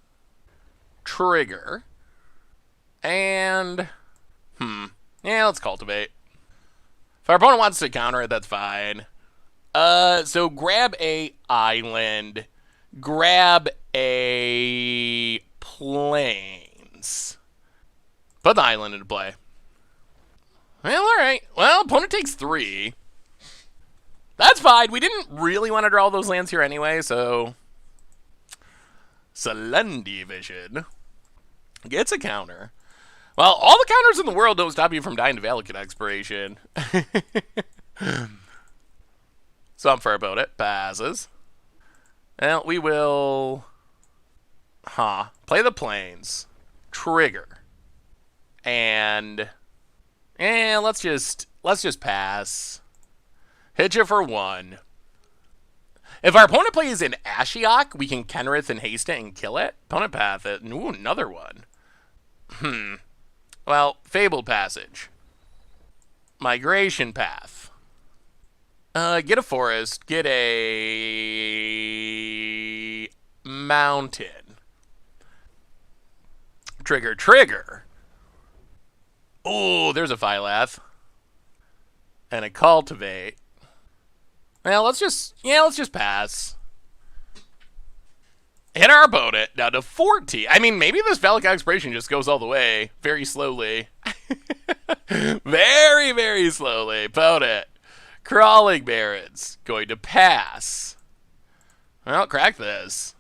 A: Trigger. And... yeah, let's Cultivate. If our opponent wants to counter it, that's fine. So grab a island. Grab a plains. Put the island into play. Well, alright. Well, opponent takes 3. That's fine. We didn't really want to draw those lands here anyway, so... Selendi Vision gets a counter. Well, all the counters in the world don't stop you from dying to Valakut Expiration. Swamp for our opponent. Passes. Well, we will... play the plains. Trigger. And... let's just pass. Hit you for 1. If our opponent plays an Ashiok, we can Kenrith and haste it and kill it. Opponent path it. Ooh, another one. Well, Fabled Passage. Migration Path. Get a forest. Get a... mountain. Trigger, trigger. Ooh, there's a Phylath. And a Cultivate. Well, let's just pass. Hit our opponent down to 40. I mean, maybe this Valakut Expiration just goes all the way. Very slowly. Very, very slowly. Opponent. Crawling Barrens. Going to pass. Well, crack this.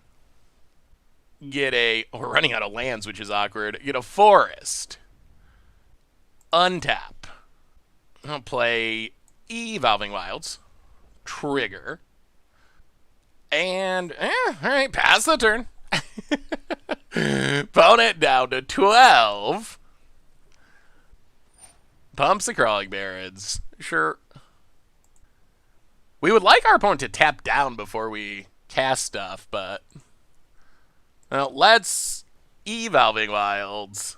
A: Get a... we're running out of lands, which is awkward. Get a forest. Untap. I'll play Evolving Wilds. Trigger. And, alright, pass the turn. Opponent down to 12. Pumps the Crawling Barrens. Sure. We would like our opponent to tap down before we cast stuff, but... well, let's Evolving Wilds.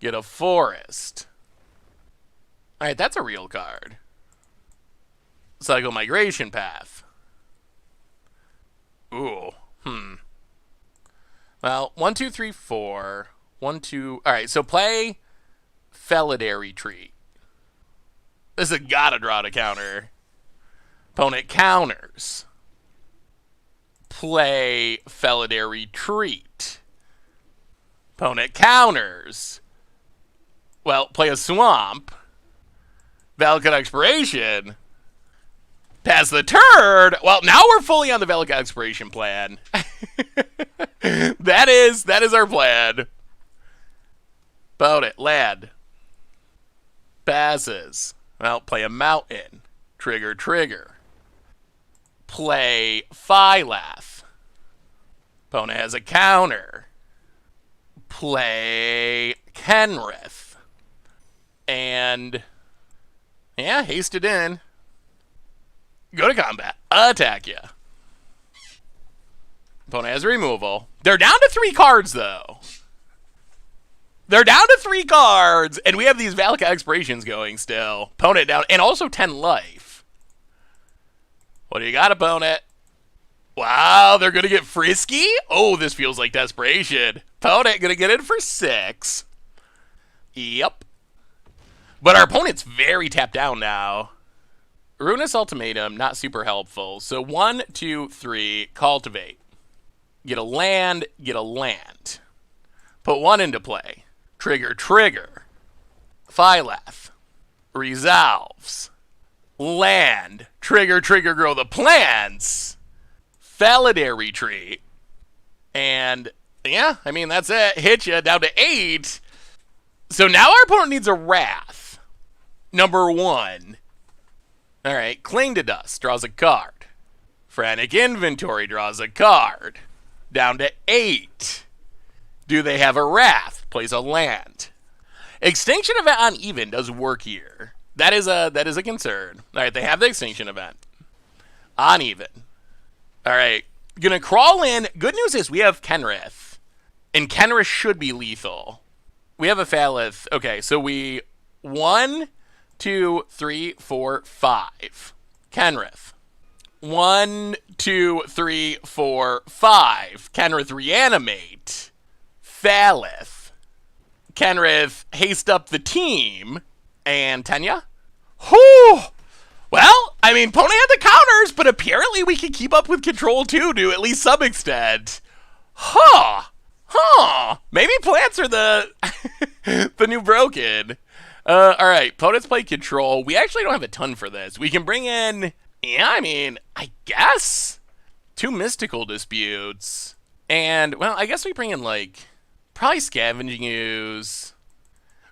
A: Get a forest. Alright, that's a real card. Cycle Migration Path. Ooh. Well, 1, 2, 3, 4. 1, 2. All right, so play Felidary Retreat. This has got to draw to counter. Opponent counters. Play Felidary Retreat. Opponent counters. Well, play a Swamp. Valakut Expiration. Pass the turn. Well, now we're fully on the Valakut Expiration plan. That is our plan. Opponent, land. Passes. Well, play a Mountain. Trigger. Play Phylath. Opponent has a counter. Play Kenrith. And, yeah, haste it in. Go to combat. Attack ya. Opponent has removal. They're down to 3 cards, though. They're down to 3 cards, and we have these Valakut Expirations going still. Opponent down, and also 10 life. What do you got, opponent? Wow, they're going to get frisky? Oh, this feels like desperation. Opponent going to get in for 6. Yep. But our opponent's very tapped down now. Ruinous Ultimatum, not super helpful. So 1, 2, 3, cultivate. Get a land, Put 1 into play. Trigger. Phylath. Resolves. Land. Trigger, grow the plants. Felidary Retreat. And, yeah, I mean, that's it. Hit you down to 8. So now our opponent needs a Wrath. Number 1. All right, Cling to Dust draws a card. Frantic Inventory draws a card. Down to 8. Do they have a Wrath? Plays a land. Extinction Event on even does work here. That is a concern. All right, they have the Extinction Event. On even. All right, gonna crawl in. Good news is we have Kenrith. And Kenrith should be lethal. We have a Phylath. Okay, so we 1, 2, 3, 4, 5. Kenrith. 1, 2, 3, 4, 5. Kenrith reanimate. Phylath. Kenrith haste up the team. And Tenya? Whew! Well, I mean, Pony had the counters, but apparently we can keep up with control too, to at least some extent. Maybe plants are the the new broken. Alright, opponents play control. We actually don't have a ton for this. We can bring in, yeah, I mean, I guess 2 mystical disputes. And, well, I guess we bring in, like, probably Scavenging Ooze.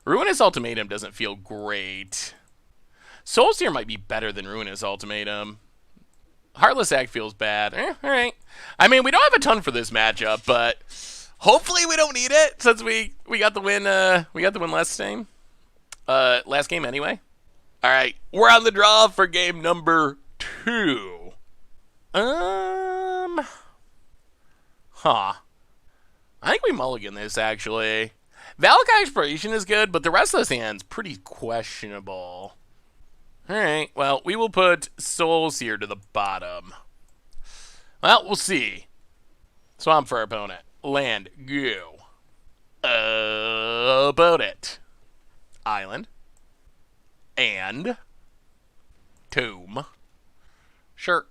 A: Ruinous Ultimatum doesn't feel great. Soulseer might be better than Ruinous Ultimatum. Heartless Act feels bad. Alright. I mean, we don't have a ton for this matchup, but hopefully we don't need it since we got the win last game. Last game anyway. Alright, we're on the draw for game number 2. I think we mulligan this, actually. Valakut Exploration is good, but the rest of this hand's pretty questionable. Alright, well, we will put Soulseer to the bottom. Well, we'll see. Swamp for our opponent. Land, go. Opponent. Island. And Tomb. Sure.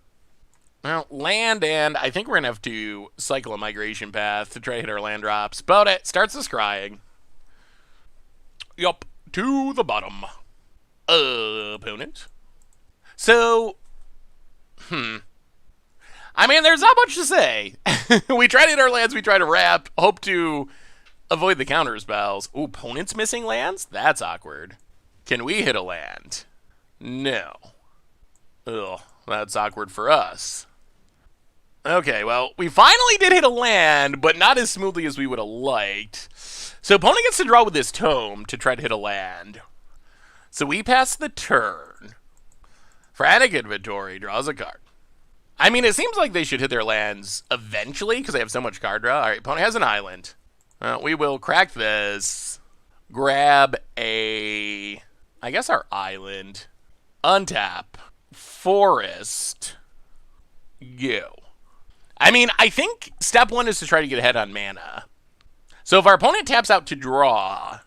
A: Well, land, and I think we're going to have to cycle a Migration Path to try to hit our land drops. But it starts the scrying. Yup, to the bottom. Opponent. So, I mean, there's not much to say. We try to hit our lands, we try to wrap, hope to avoid the counter spells. Ooh, opponent's missing lands? That's awkward. Can we hit a land? No. Ugh, that's awkward for us. Okay, well, we finally did hit a land, but not as smoothly as we would have liked. So opponent gets to draw with this tome to try to hit a land. So we pass the turn. Frantic Inventory draws a card. I mean, it seems like they should hit their lands eventually because they have so much card draw. All right, opponent has an island. We will crack this. Grab a, I guess our island. Untap. Forest, go. I mean, I think step one is to try to get ahead on mana. So if our opponent taps out to draw,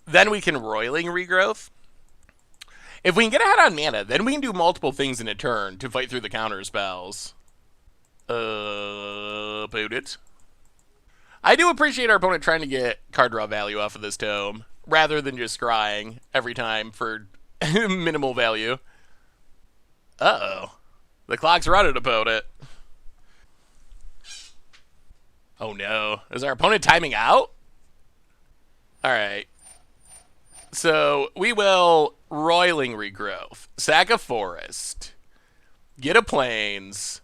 A: then we can Roiling Regrowth. If we can get ahead on mana, then we can do multiple things in a turn to fight through the counter spells. Boot it. I do appreciate our opponent trying to get card draw value off of this tome, rather than just scrying every time for minimal value. Uh-oh. The clock's running, opponent. Oh no. Is our opponent timing out? Alright. So, we will Roiling Regrowth. Sack a Forest. Get a Plains.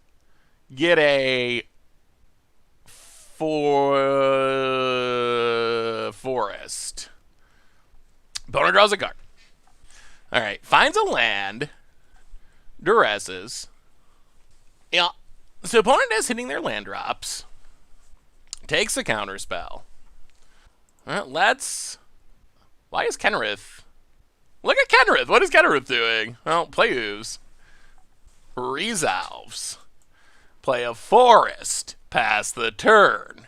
A: Get a Forest. Opponent draws a card. Alright. Finds a land. Duresses. Yeah. So opponent is hitting their land drops. Takes a counter spell. Well, let's... Why is Kenrith... Look at Kenrith! What is Kenrith doing? Well, play Ooze. Resolves. Play a Forest. Pass the turn.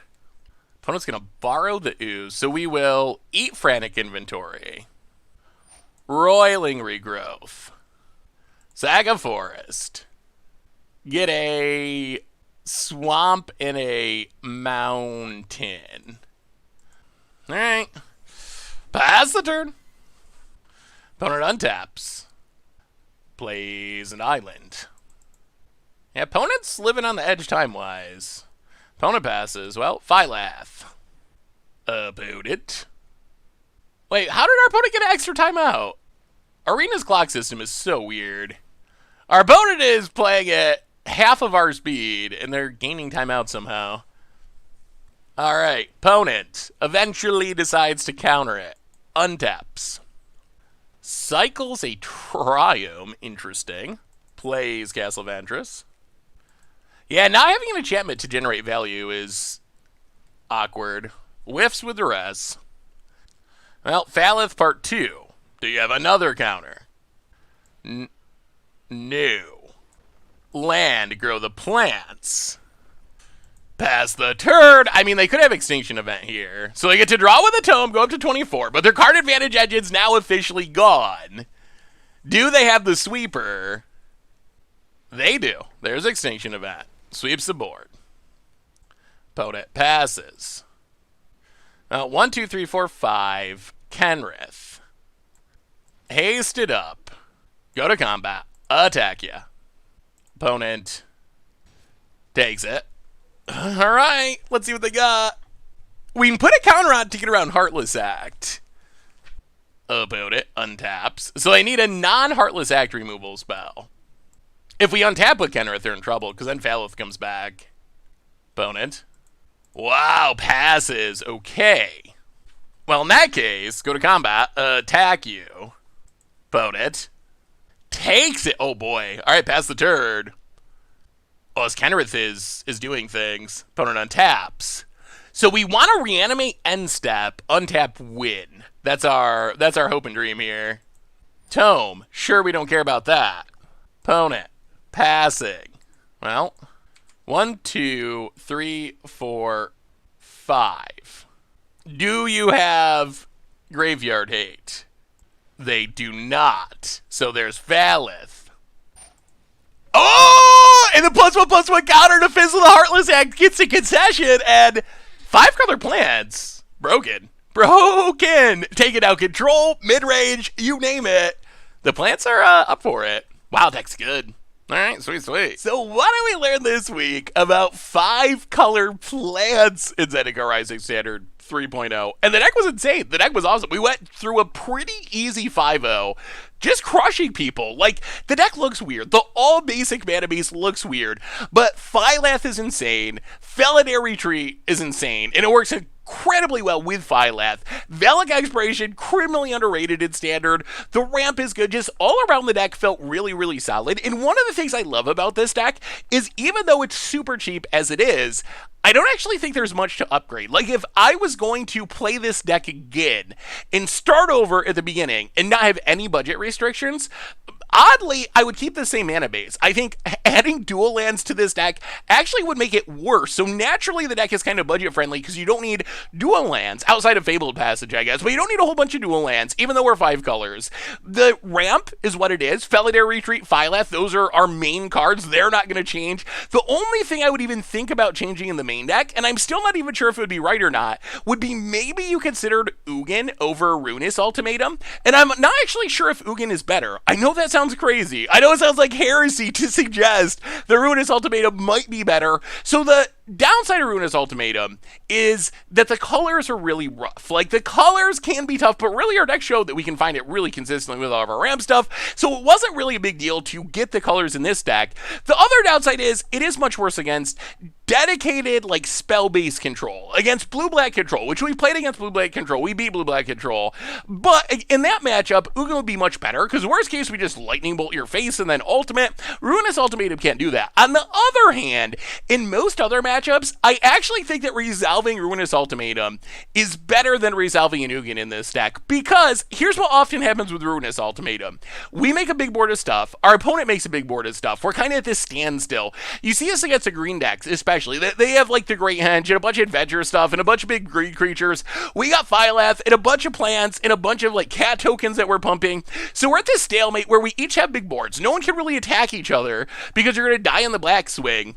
A: Opponent's going to borrow the Ooze, so we will eat Frantic Inventory. Roiling Regrowth. Sack a Forest. Get a swamp and a mountain. Alright. Pass the turn. Opponent untaps. Plays an island. Yeah, opponent's living on the edge time-wise. Opponent passes. Well, Phylath. About it. Wait, how did our opponent get an extra timeout? Arena's clock system is so weird. Our opponent is playing at half of our speed, and they're gaining timeout somehow. Alright, opponent eventually decides to counter it. Untaps. Cycles a Triome, interesting. Plays Castle Vantress. Yeah, not having an enchantment to generate value is awkward. Whiffs with the rest. Well, Phylath Part 2. Do you have another counter? No. Land, grow the plants. Pass the turn. I mean, they could have Extinction Event here. So they get to draw with a tome, go up to 24, but their card advantage engine's now officially gone. Do they have the sweeper? They do. There's Extinction Event. Sweeps the board. Opponent passes. 1, 2, 3, 4, 5. Kenrith. Haste it up. Go to combat. Attack ya. Opponent takes it. Alright, let's see what they got. We can put a counter on to get around Heartless Act. About it, untaps. So I need a non-Heartless Act removal spell. If we untap with Kenrith, they're in trouble, because then Phylath comes back. Opponent. Wow, passes. Okay. Well, in that case, go to combat. Attack you. Opponent. Takes it. Oh, boy. Alright, pass the turn. Oh, as Kenrith is doing things. Opponent untaps. So we want to reanimate end step, untap win. That's our hope and dream here. Tome. Sure, we don't care about that. Opponent. Passing. Well, 1, 2, 3, 4, 5. Do you have Graveyard Hate? They do not. So there's Phylath. Oh! And the +1/+1 counter to Fizzle the Heartless Act gets a concession, and 5-color plants. Broken. Taking out control, mid-range, you name it. The plants are up for it. Wow, deck's good. All right, sweet. So what do we learn this week about 5-color plants in Zendikar Rising Standard 3.0? And the deck was insane. The deck was awesome. We went through a pretty easy 5-0, just crushing people. Like, the deck looks weird. The all-basic mana base looks weird, but Phylath is insane. Felidar Retreat is insane, and it works incredibly well with Phylath. Velic Exploration, criminally underrated in Standard. The ramp is good. Just all around the deck felt really, really solid. And one of the things I love about this deck is even though it's super cheap as it is, I don't actually think there's much to upgrade. Like, if I was going to play this deck again and start over at the beginning and not have any budget restrictions, Oddly, I would keep the same mana base. I think adding dual lands to this deck actually would make it worse. So naturally, the deck is kind of budget friendly because you don't need dual lands outside of Fabled Passage, I guess, but you don't need a whole bunch of dual lands, even though we're 5 colors. The ramp is what it is. Felidar Retreat, Phylath, those are our main cards. They're not going to change. The only thing I would even think about changing in the main deck, and I'm still not even sure if it would be right or not, would be maybe you considered Ugin over Ruinous Ultimatum, and I'm not actually sure if Ugin is better. I know that sounds crazy. I know it sounds like heresy to suggest the Ruinous Ultimatum might be better. So the downside of Ruinous Ultimatum is that the colors are really rough. Like, the colors can be tough, but really our deck showed that we can find it really consistently with all of our ramp stuff, so it wasn't really a big deal to get the colors in this deck. The other downside is it is much worse against dedicated, like, spell-based control, against blue-black control, which we played against blue-black control. We beat blue-black control, but in that matchup, Ugin would be much better, because worst case, we just lightning bolt your face and then ultimate. Ruinous Ultimatum can't do that. On the other hand, in most other matchups, I actually think that resolving Ruinous Ultimatum is better than resolving an Ugin in this deck, because here's what often happens with Ruinous Ultimatum. We make a big board of stuff, our opponent makes a big board of stuff, we're kind of at this standstill. You see us against the green decks, especially. They have, like, the Great Henge and a bunch of adventure stuff and a bunch of big green creatures. We got Phylath and a bunch of plants and a bunch of, like, cat tokens that we're pumping. So we're at this stalemate where we each have big boards. No one can really attack each other because you're going to die in the black swing.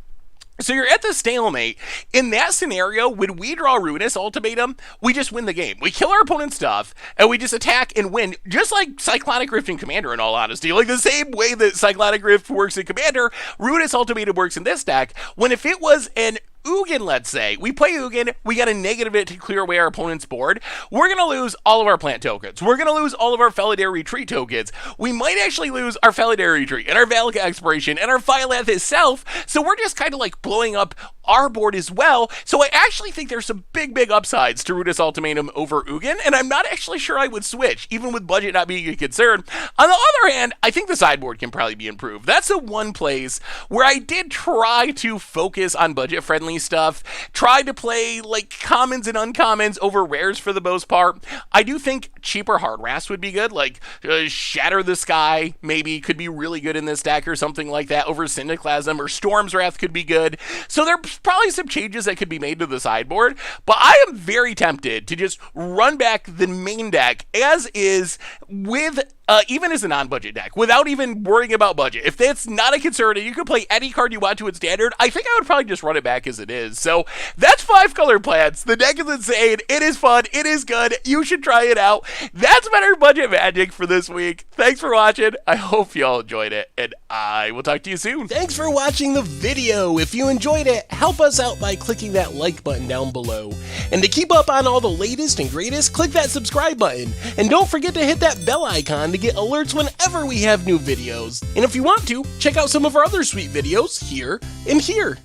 A: So you're at the stalemate. In that scenario, when we draw Ruinous Ultimatum, we just win the game. We kill our opponent's stuff, and we just attack and win, just like Cyclonic Rift in Commander, in all honesty. Like, the same way that Cyclonic Rift works in Commander, Ruinous Ultimatum works in this deck, when if it was an Ugin, let's say, we play Ugin, we got a negative it to clear away our opponent's board, we're going to lose all of our plant tokens. We're going to lose all of our Felidar Retreat tokens. We might actually lose our Felidar Retreat and our Valakut Expiration and our Phylath itself, so we're just kind of like blowing up our board as well. So I actually think there's some big, big upsides to Ruinous Ultimatum over Ugin, and I'm not actually sure I would switch, even with budget not being a concern. On the other hand, I think the sideboard can probably be improved. That's the one place where I did try to focus on budget-friendly stuff, tried to play, like, commons and uncommons over rares for the most part. I do think cheaper hard Ras would be good, like Shatter the Sky maybe could be really good in this deck or something like that over Syndiclasm, or Storm's Wrath could be good. So there's probably some changes that could be made to the sideboard, but I am very tempted to just run back the main deck as is with even as a non-budget deck, without even worrying about budget. If that's not a concern and you can play any card you want to in Standard, I think I would probably just run it back as it is. So that's 5 color plans. The deck is insane. It is fun. It is good. You should try it out. That's Better Budget Magic for this week. Thanks for watching. I hope y'all enjoyed it, and I will talk to you soon.
B: Thanks for watching the video. If you enjoyed it, help us out by clicking that like button down below. And to keep up on all the latest and greatest, click that subscribe button. And don't forget to hit that bell icon to get alerts whenever we have new videos. And if you want to, check out some of our other sweet videos here and here.